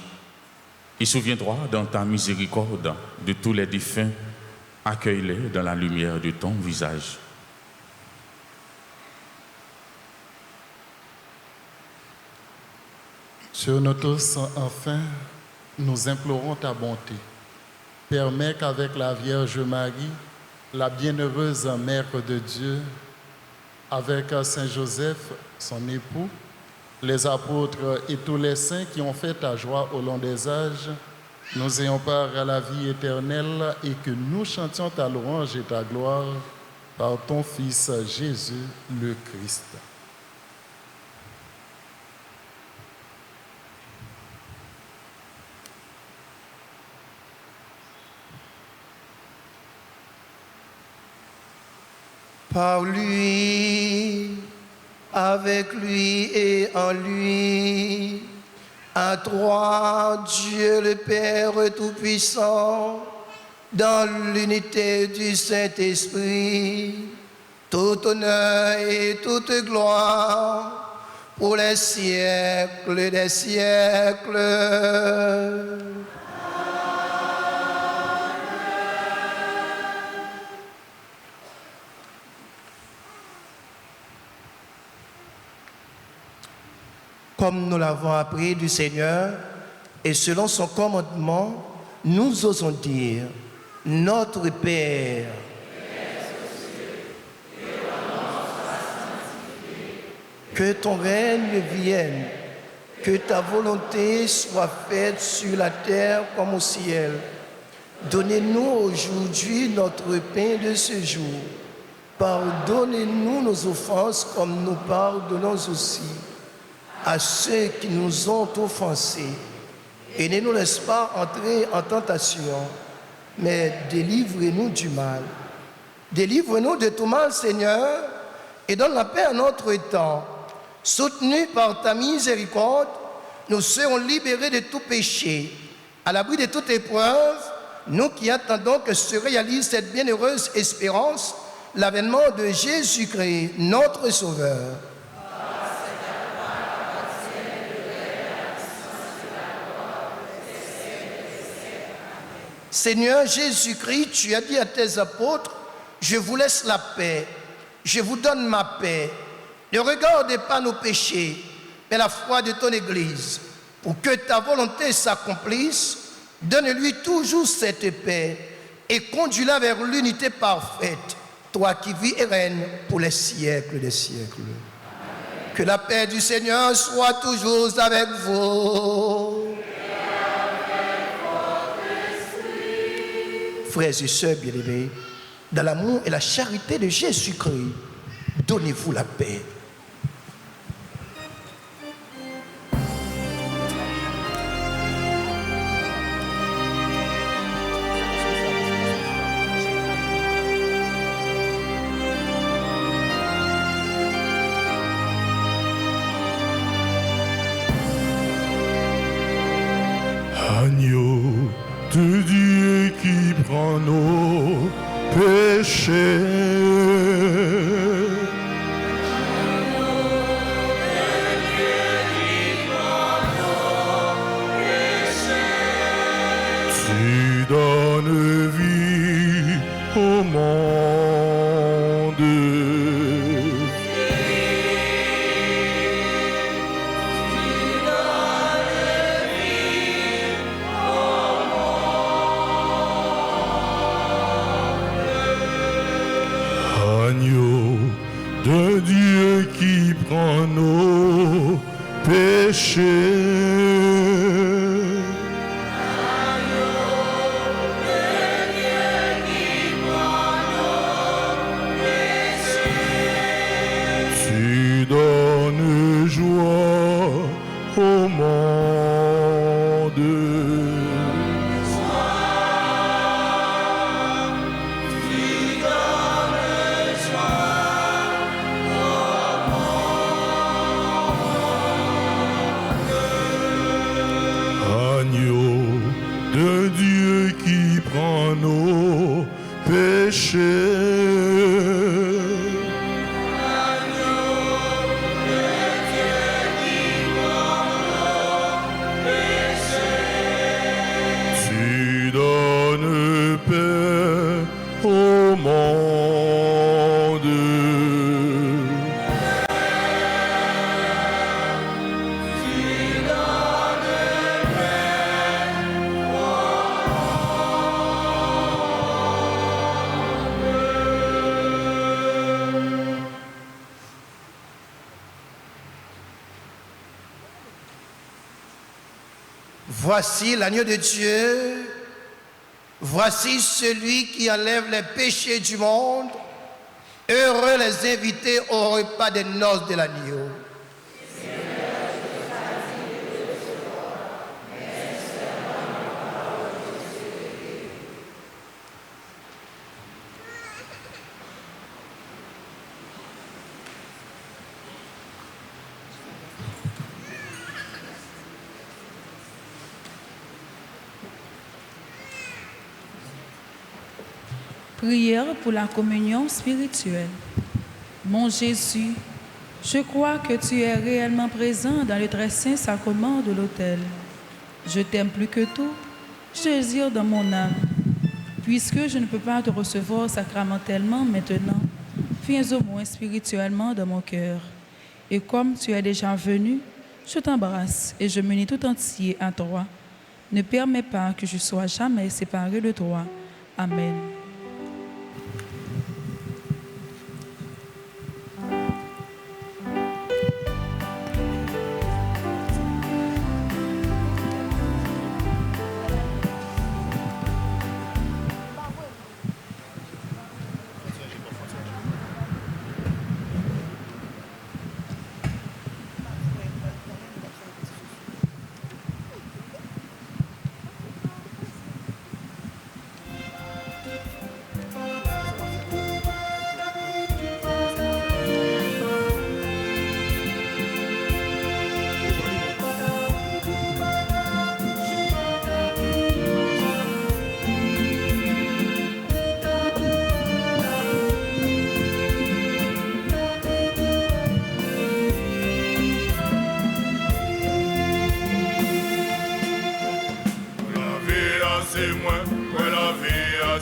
Et souviens-toi dans ta miséricorde de tous les défunts. Accueille-les dans la lumière de ton visage. Sur nous tous, enfin, nous implorons ta bonté. Permets qu'avec la Vierge Marie, la bienheureuse Mère de Dieu, avec Saint Joseph, son époux, les apôtres et tous les saints qui ont fait ta joie au long des âges, nous ayons part à la vie éternelle et que nous chantions ta louange et ta gloire par ton Fils Jésus le Christ. Par lui, avec lui et en lui, à toi, Dieu le Père Tout-Puissant, dans l'unité du Saint-Esprit, tout honneur et toute gloire pour les siècles des siècles. Comme nous l'avons appris du Seigneur, et selon son commandement, nous osons dire, Notre Père, que ton règne vienne, que ta volonté soit faite sur la terre comme au ciel. Donnez-nous aujourd'hui notre pain de ce jour. Pardonnez-nous nos offenses comme nous pardonnons aussi à ceux qui nous ont offensés. et ne nous laisse pas entrer en tentation, mais délivre-nous du mal. Délivre-nous de tout mal, Seigneur, et donne la paix à notre temps. Soutenus par ta miséricorde, nous serons libérés de tout péché, à l'abri de toute épreuve, nous qui attendons que se réalise cette bienheureuse espérance, l'avènement de Jésus-Christ, notre Sauveur. Seigneur Jésus-Christ, tu as dit à tes apôtres, je vous laisse la paix, je vous donne ma paix. Ne regarde pas nos péchés, mais la foi de ton Église. Pour que ta volonté s'accomplisse, donne-lui toujours cette paix et conduis-la vers l'unité parfaite, toi qui vis et règnes pour les siècles des siècles. Amen. Que la paix du Seigneur soit toujours avec vous. Frères et sœurs bien-aimés, dans l'amour et la charité de Jésus-Christ, donnez-vous la paix. Agneau de Dieu qui prend nos péchés. Tu donnes vie au monde. Agneau de Dieu qui prend nos péchés. Tu donnes joie au monde. Agneau de Dieu qui prend nos péchés. Tu donnes paix au monde. Voici l'agneau de Dieu, voici celui qui enlève les péchés du monde. Heureux les invités au repas des noces de l'agneau. Prière pour la communion spirituelle. Mon Jésus, je crois que tu es réellement présent dans le très saint sacrement de l'autel. Je t'aime plus que tout, je te désire dans mon âme. Puisque je ne peux pas te recevoir sacramentellement maintenant, viens au moins spirituellement dans mon cœur. Et comme tu es déjà venu, je t'embrasse et je m'unis tout entier à toi. Ne permets pas que je sois jamais séparé de toi. Amen.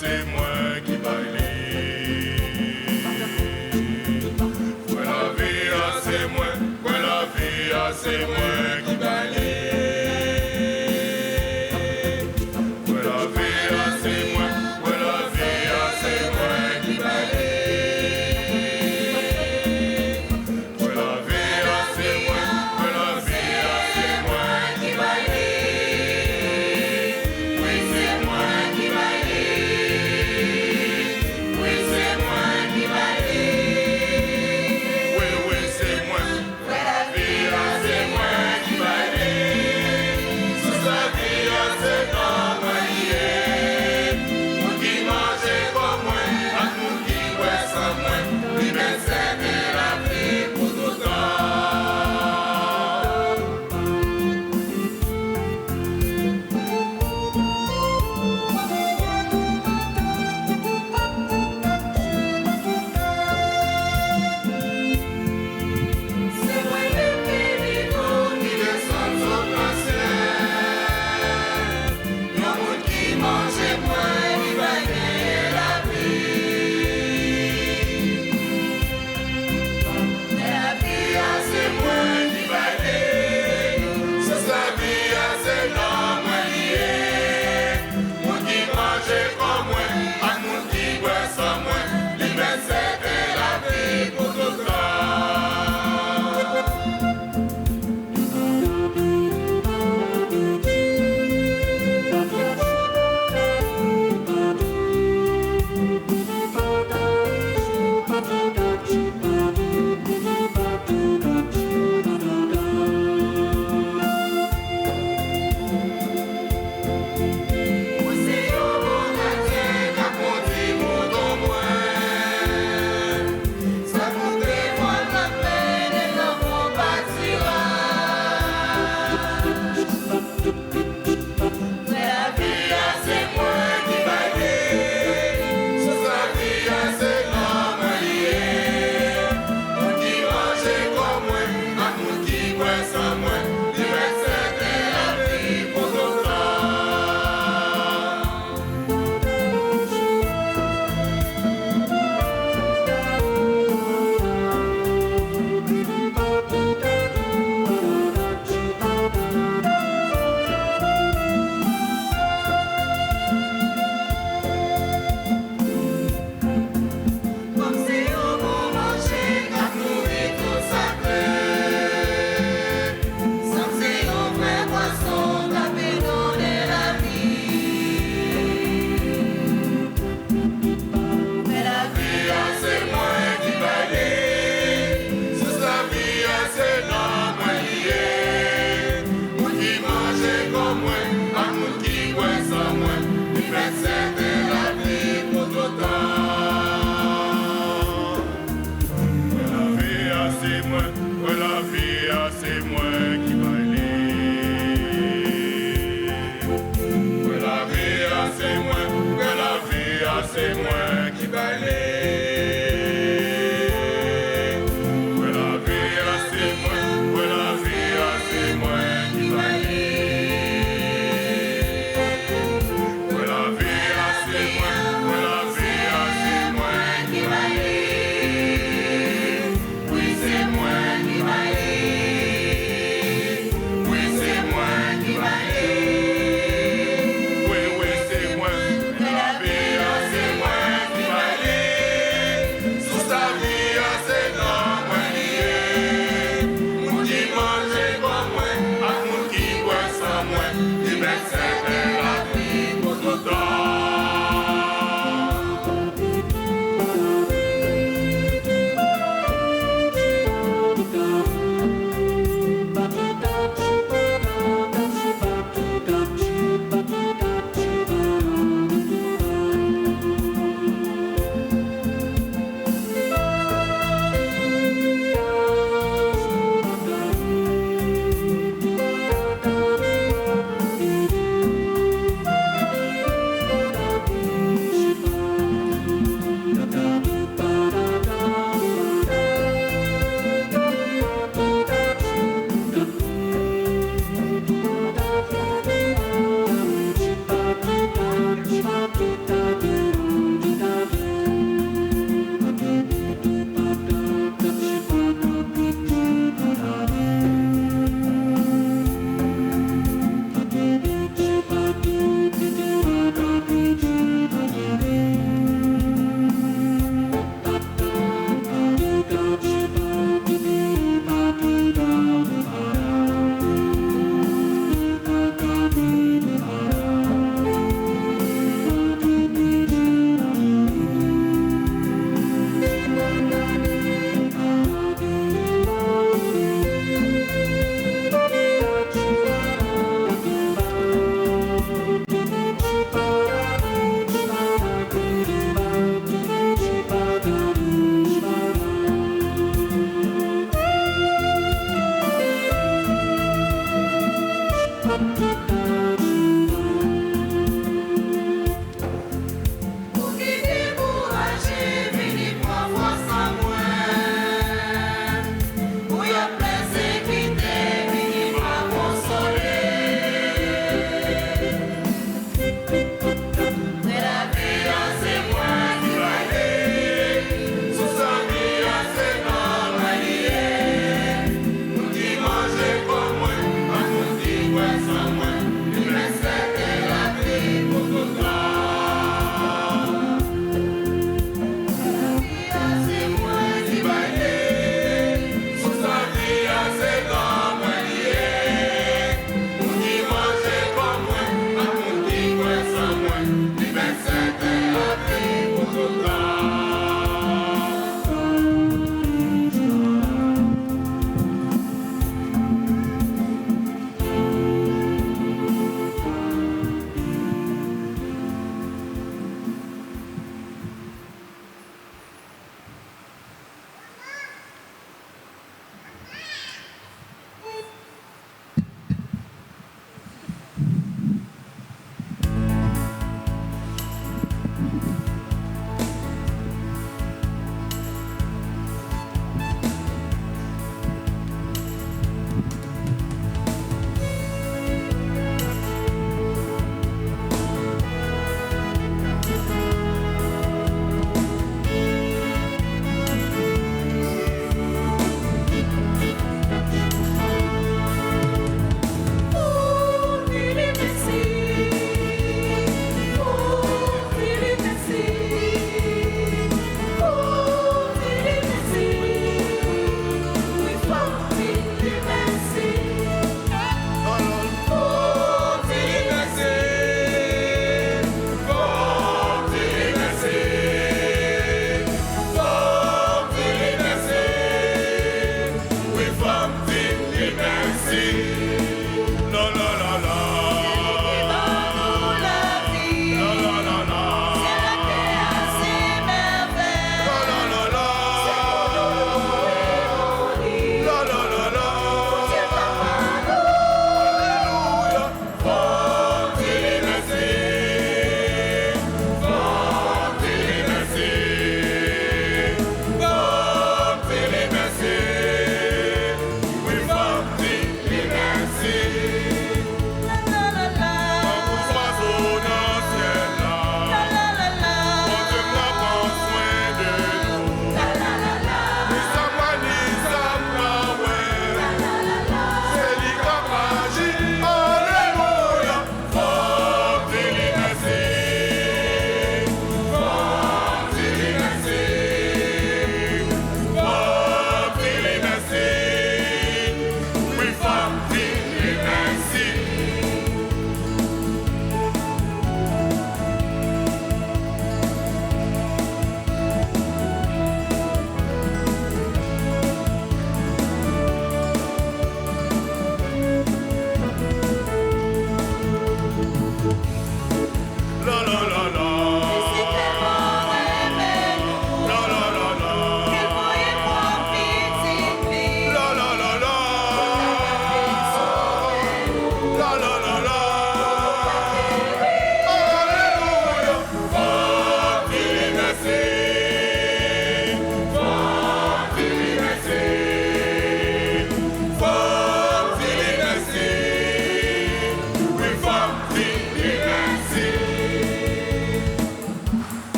c'est moi qui baille. Ouais, la vie, c'est moi. Ouais, la vie, c'est moi qui baille. Ouais, la vie, c'est moi. Ouais, la vie, c'est moi qui baille. Ouais, la vie, c'est moi. Ouais, la vie, c'est moi qui baille. Oui, c'est moi qui baille. Oui, c'est moi qui baille. Oui, oui, c'est moi. Ouais, la vie, c'est moi qui baille. Sous la vie, c'est dans moi lié. Pour qui mange comme moi, à pour qui boit sans moi, lui ben c'est de la vie pour tout temps. C'est moi le vivant qui descend au plan ciel. Y'a monde qui mange moi, il va gagner la vie. La vie, c'est moi qui va gagner. C'est la vie, c'est dans moi lié. Monde qui mange comme moi, à monde qui boit sans moi, il va c'est de la vie pour tout temps. C'est moi qui baille. Ouais, la vie, c'est moi. Ouais, la vie, c'est moi qui baille. Ouais, la vie, c'est moi. Ouais, la vie, c'est moi qui baille. Ouais, la vie, c'est moi. Ouais, la vie, c'est moi qui baille. Oui, c'est moi qui baille. Oui, c'est moi qui baille. Oui, oui, c'est moi. La vie, c'est moi qui baille.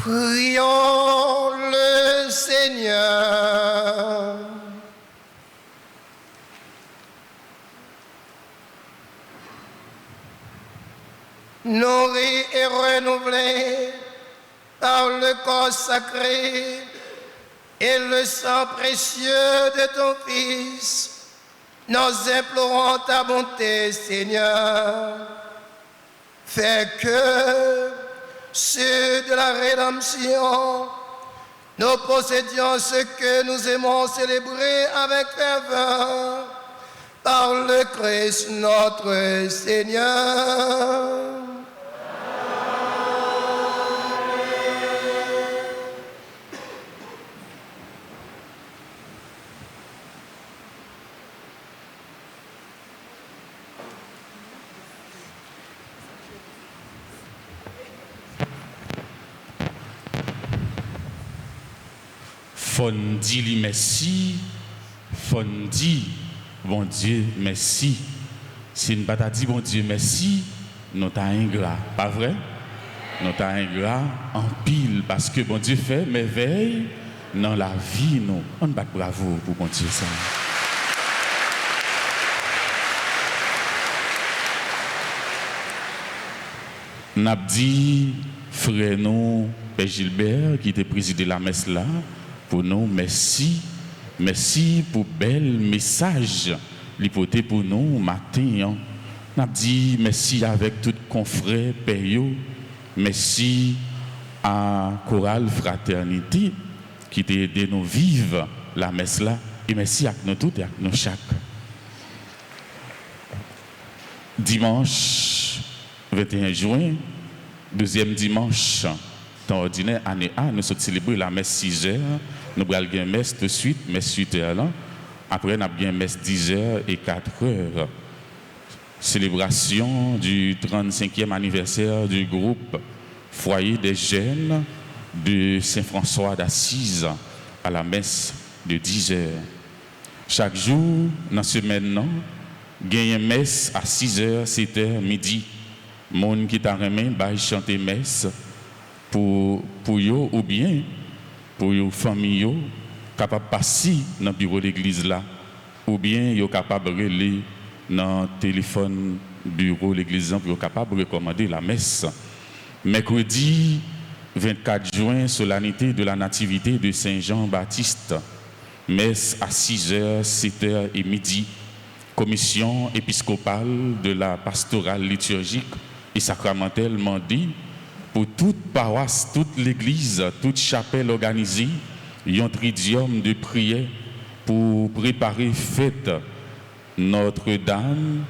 Prions le Seigneur. Nourris et renouvelés par le corps sacré et le sang précieux de ton Fils, nous implorons ta bonté, Seigneur. Fais que, ceux de la rédemption, nous possédions ce que nous aimons célébrer avec ferveur, par le Christ notre Seigneur. Fondi li merci, fondi bon Dieu merci. Si nous pas dit bon Dieu merci, nous t'as ingrat, pas vrai? Nous t'as ingrat en pile parce que bon Dieu fait merveille dans la vie nous. On bat bravo pour bon Dieu ça. N'a dit frère nous Père Gilbert qui était présidé la messe là pour nous merci pour bel message l'hypothèse pour nous matin. N'a dit merci avec tout confrère Père yo, merci à Chorale Fraternité qui t'a aidé nous vivre la messe là et merci à nous tous et à nous chaque. Dimanche 21 juin, deuxième dimanche temps ordinaire, année A, nous sommes célébrés la messe 6h. Nous allons une messe de suite, messe 8h. Après, nous avons une messe 10h et 4h. Célébration du 35e anniversaire du groupe Foyer des Jeunes de Saint-François d'Assise à la messe de 10h. Chaque jour, dans ce semaine, il y a une messe à 6h, 7h, midi. Monde qui t'a remis, bah, chanter messe pour eux ou bien pour eux famille capable passer dans le bureau de l'église là ou bien yo capable de relayer dans le téléphone bureau de l'église pour capable de recommander la messe. Mercredi 24 juin, solennité de la nativité de Saint Jean-Baptiste, messe à 6h, 7h et midi. Commission épiscopale de la pastorale liturgique et sacramentelle Mandi pour toute paroisse, toute l'église, toute chapelle organisée, un tridium de prière pour préparer fête Notre-Dame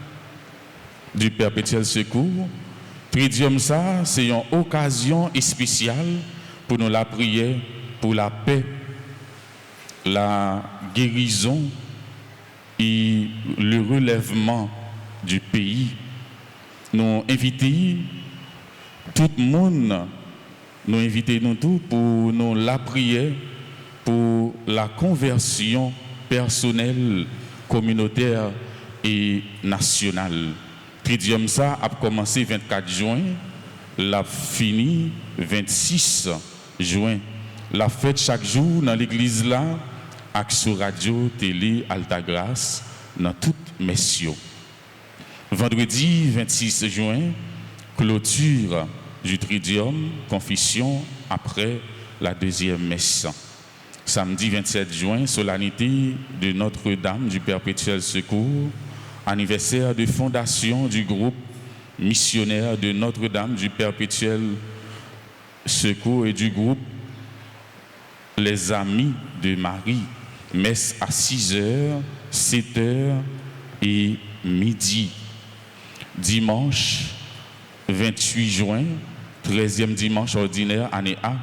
du Perpétuel Secours. Tridium ça, c'est une occasion spéciale pour nous la prière, pour la paix, la guérison et le relèvement du pays. Nous invitons tout le monde, nous invitons nous tous pour nous la prière, pour la conversion personnelle, communautaire et nationale. Tridium ça a commencé 24 juin, l'a fini 26 juin. La fête chaque jour dans l'église là, avec sur radio, télé, Altagrace, dans toutes messieurs. Vendredi 26 juin, clôture du Tridium, confession après la deuxième messe. Samedi 27 juin, solennité de Notre-Dame du Perpétuel Secours, anniversaire de fondation du groupe missionnaire de Notre-Dame du Perpétuel Secours et du groupe Les Amis de Marie. Messe à 6h, 7h et midi. Dimanche 28 juin, 13e dimanche ordinaire, année A,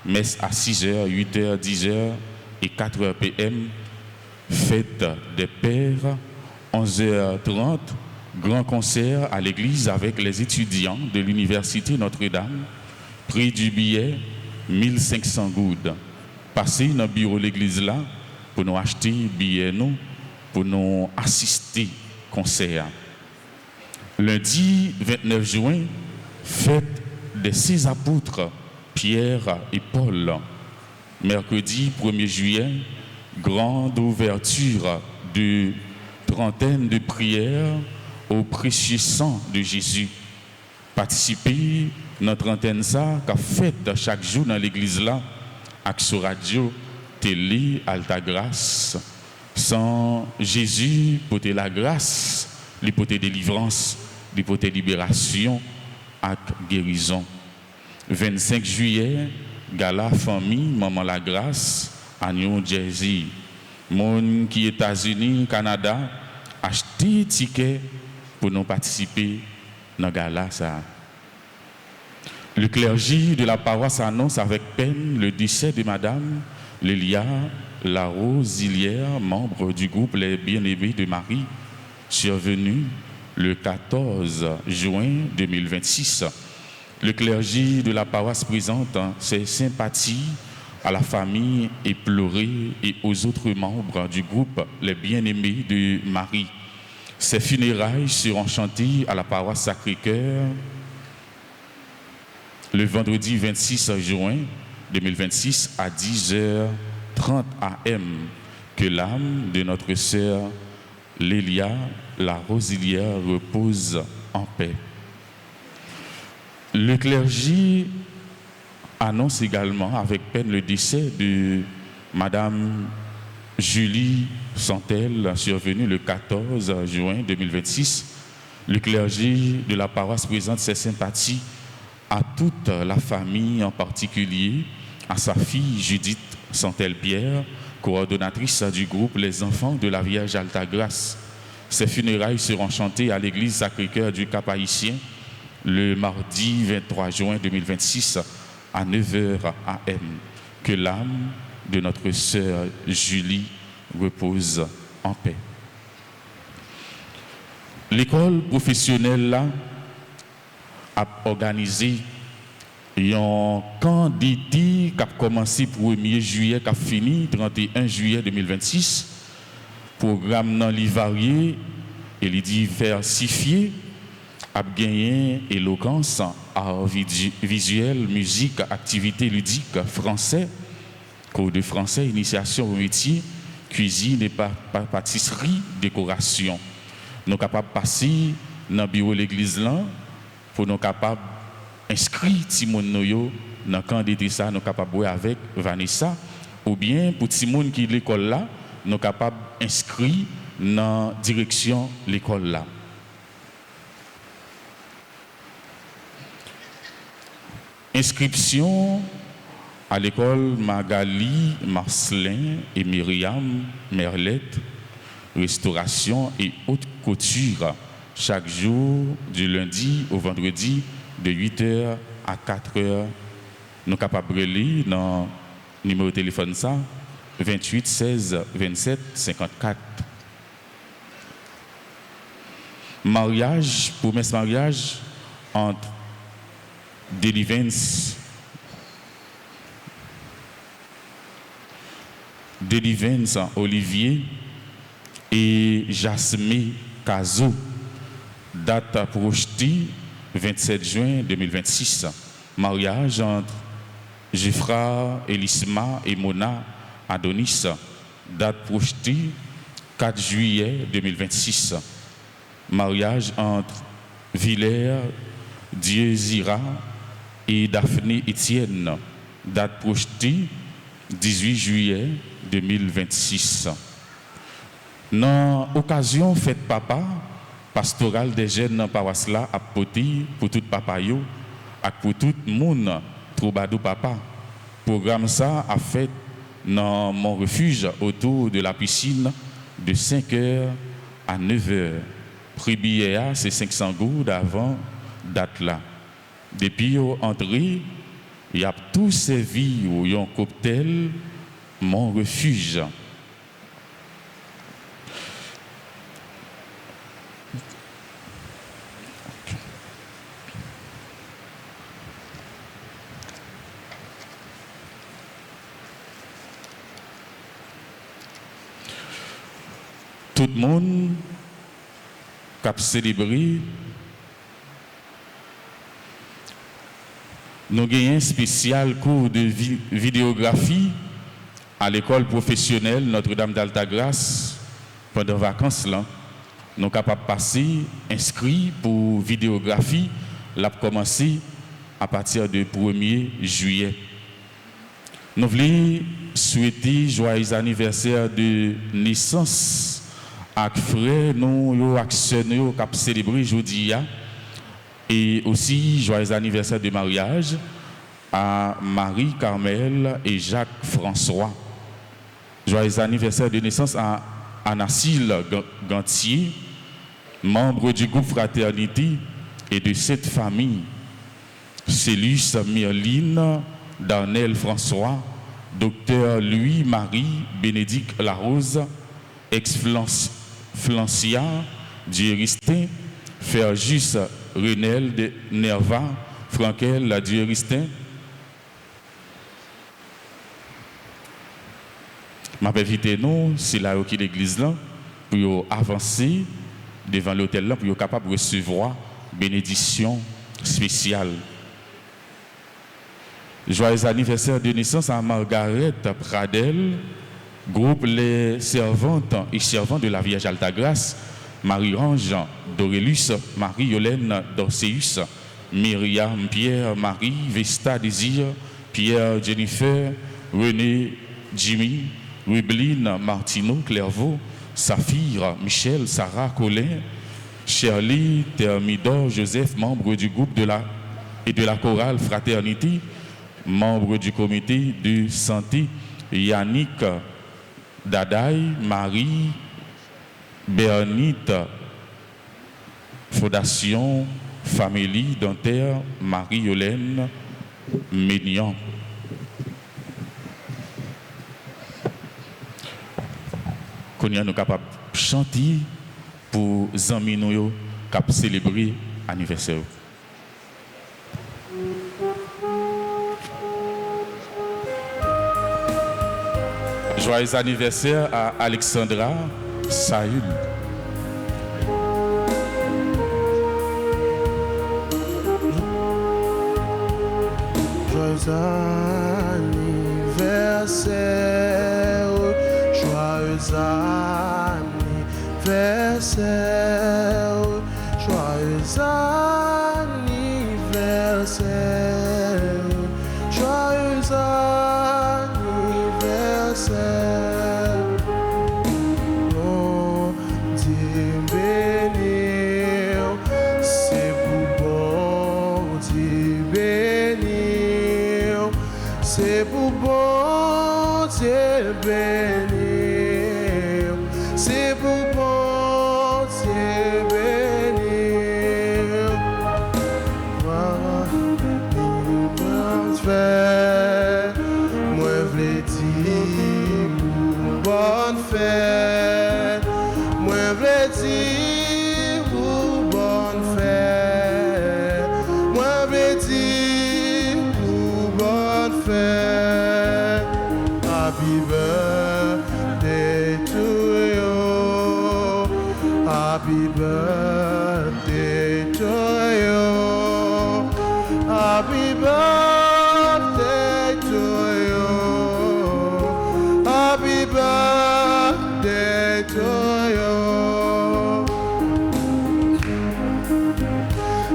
messe à 6h, 8h, 10h et 4h PM. Fête des Pères, 11h30, grand concert à l'église avec les étudiants de l'Université Notre-Dame. Prix du billet, 1500 goudes. Passez dans le bureau de l'église là pour nous acheter billets, pour nous assister au concert. Lundi 29 juin, fête des 6 apôtres, Pierre et Paul. Mercredi 1er juillet, grande ouverture de trentaine de prières au précieux sang de Jésus. Participez notre antenne ça qu'a fait chaque jour dans l'église là, avec sur radio, télé, Altagrace. Sans Jésus, pour la grâce, l'hypothèse délivrance, l'hypothèse libération et guérison. 25 juillet, gala famille, Maman la Grâce, à New Jersey. Monde qui États-Unis, Canada, acheter ticket pour nous participer dans le gala. Le clergé de la paroisse annonce avec peine le décès de Madame Lélia Larosilière, membre du groupe Les Bien-Aimés de Marie, survenu le 14 juin 2026. Le clergé de la paroisse présente ses sympathies à la famille éplorée et aux autres membres du groupe Les Bien-Aimés de Marie. Ces funérailles seront chantées à la paroisse Sacré-Cœur le vendredi 26 juin 2026 à 10h30 am. Que l'âme de notre sœur Lélia Larosilière repose en paix. Le clergé annonce également avec peine le décès de Madame Julie Santel, survenue le 14 juin 2026. Le clergé de la paroisse présente ses sympathies à toute la famille, en particulier à sa fille Judith Santel-Pierre, coordonnatrice du groupe Les Enfants de la Vierge Altagrace. Ces funérailles seront chantées à l'église Sacré-Cœur du Cap-Haïtien le mardi 23 juin 2026 à 9h am. Que l'âme de notre sœur Julie repose en paix. L'école professionnelle là a organisé un camp d'été qui a commencé 1er juillet, qui a fini 31 juillet 2026. Programme non li varié et li diversifié, a gagné éloquence, art visuel, musique, activités ludiques, français, cours de français, initiation au métier, cuisine et pâtisserie, décoration. Nous sommes capables de passer dans le bureau de l'église là pour nous capables d'inscrire Timon Noyo dans le camp d'été ça, nous sommes capables de jouer avec Vanessa, ou bien pour Timon qui est l'école là, nous sommes capables d'inscrire dans la direction de l'école là. Inscription à l'école Magali, Marcelin et Myriam Merlette, restauration et haute couture, chaque jour du lundi au vendredi de 8h à 4h. Nous sommes capables de lire dans le numéro de téléphone ça, 28 16 27 54. Mariage, promesse mariage entre Deliverance Olivier et Jasmine Cazo, date projetée 27 juin 2026. Mariage entre Jeffra Elisma et Mona Adonis, date projetée 4 juillet 2026. Mariage entre Villers Diezira et Daphné Etienne, date projetée 18 juillet 2026. Dans l'occasion fête papa, pastoral des jeunes dans paroisse là a porté pour tout papa yo et pour tout le monde troubadou papa. Programme ça a fait dans mon refuge autour de la piscine de 5h à 9h. Prix billet c'est 500 gouttes avant date là. Depuis entrée, il y a tout servi où un cocktail mon refuge. Tout le monde qui a célébré, nous avons un spécial cours de vidéographie à l'école professionnelle Notre-Dame d'Altagrace pendant les vacances. Là. Nous sommes capables de passer inscrits pour vidéographie. L'a commencé à partir du 1er juillet. Nous voulons souhaiter joyeux anniversaire de naissance à frère nous ak sœur nous qui célébrer aujourd'hui et aussi joyeux anniversaire de mariage à Marie-Carmel et Jacques-François. Joyeux anniversaire de naissance à Anacile Gantier, membre du groupe Fraternité et de cette famille, Célus Myrline, Darnel François, Docteur Louis-Marie Bénédicte Larose, ex-Flancia du Ristin, Ferjus Renel de Nerva, Frankel du Ristin. Je vais inviter nous, c'est là qui l'église là, pour avancer devant l'hôtel là, pour être capable de recevoir bénédiction spéciale. Joyeux anniversaire de naissance à Margaret Pradel, groupe Les Servantes et Servants de la Vierge Altagrace, Marie-Ange Dorélus, Marie-Yolène Dorceus, Myriam Pierre, Marie, Vesta Désir, Pierre Jennifer, René Jimmy, Rubeline Martineau, Clairvaux, Saphir, Michel, Sarah, Colin, Shirley, Thermidor, Joseph, membre du groupe de la chorale Fraternité, membre du comité de santé, Yannick Dadaï, Marie, Bernite, Fondation Famille Dentaire, Marie-Yolène Ménian. Qu'on y a nous capables de chanter pour les amis nous qui célébrer l'anniversaire. Joyeux anniversaire à Alexandra Saül. Joyeux anniversaire, joyeux anniversaire, joyeux anniversaire, joyeux anniversaire. Oh, Dieu béni, c'est pour bon Dieu béni, c'est pour bon Dieu béni, c'est pour bon Dieu béni. Moi v'lais dire bonne fête, moi v'lais dire bonne fête, moi v'lais dire bonne fête. Happy birthday to you, happy birthday to you, happy birthday to you, happy birthday to you.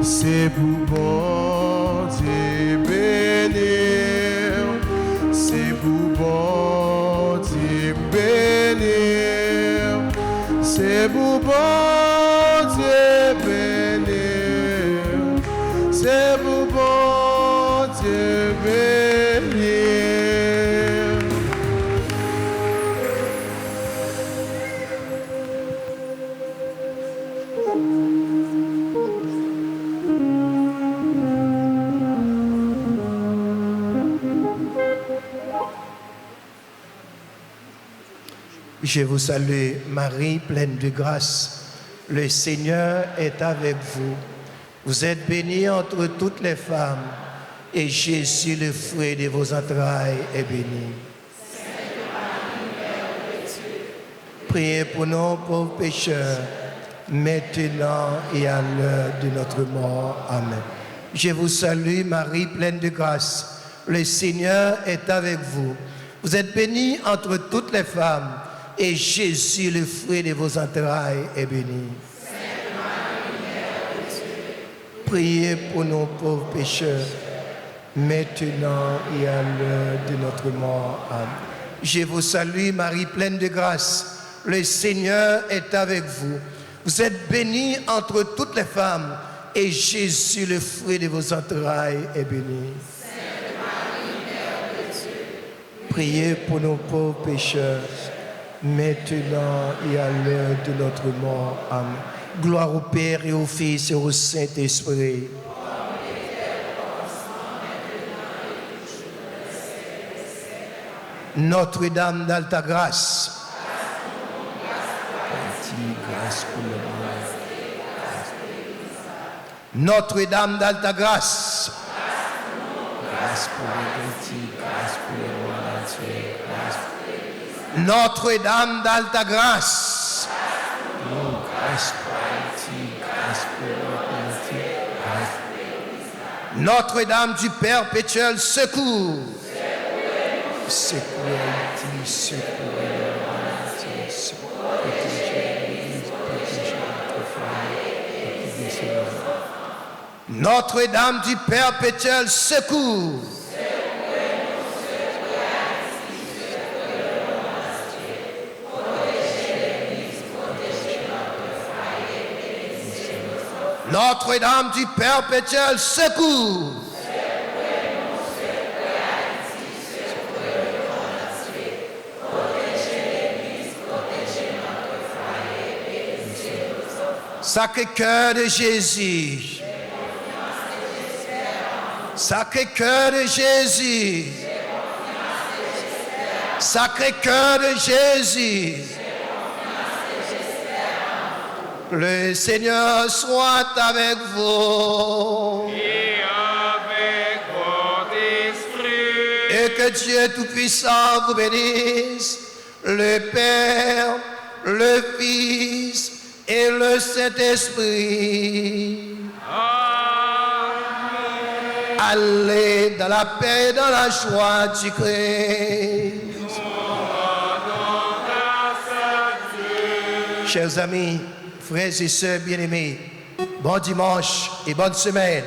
C'est pour bon Dieu bénir, c'est pour bon Dieu bénir, c'est pour bon Dieu bénir, c'est pour bon Dieu bénir. Je vous salue, Marie, pleine de grâce. Le Seigneur est avec vous. Vous êtes bénie entre toutes les femmes, et Jésus, le fruit de vos entrailles, est béni. Sainte Marie, Mère de Dieu, Priez pour nous, pauvres pécheurs, maintenant et à l'heure de notre mort. Amen. Je vous salue, Marie, pleine de grâce. Le Seigneur est avec vous. Vous êtes bénie entre toutes les femmes, et Jésus, le fruit de vos entrailles, est béni. Sainte Marie, Mère de Dieu, Priez pour nous, pauvres pécheurs, maintenant et à l'heure de notre mort. Amen. Je vous salue, Marie, pleine de grâce. Le Seigneur est avec vous. Vous êtes bénie entre toutes les femmes, et Jésus, le fruit de vos entrailles, est béni. Sainte Marie, Mère de Dieu, Priez pour nos pauvres pécheurs, maintenant et à l'heure de notre mort. Amen. Gloire au Père et au Fils et au Saint-Esprit. Notre-Dame d'Alta-Grâce. Notre-Dame d'Alta-Grâce. Notre-Dame d'Alta-Grâce. Notre-Dame du perpétuel secours. Notre-Dame du perpétuel secours. Notre-Dame du perpétuel secours. Sacré-Cœur de Jésus. Sacré-Cœur de Jésus. Sacré-Cœur de Jésus. Le Seigneur soit avec vous. Et avec votre esprit. Et que Dieu Tout-Puissant vous bénisse, le Père, le Fils et le Saint-Esprit. Amen. Allez dans la paix et dans la joie du Christ. Nous rendons grâce à Dieu. Chers amis, frères et sœurs bien-aimés, bon dimanche et bonne semaine.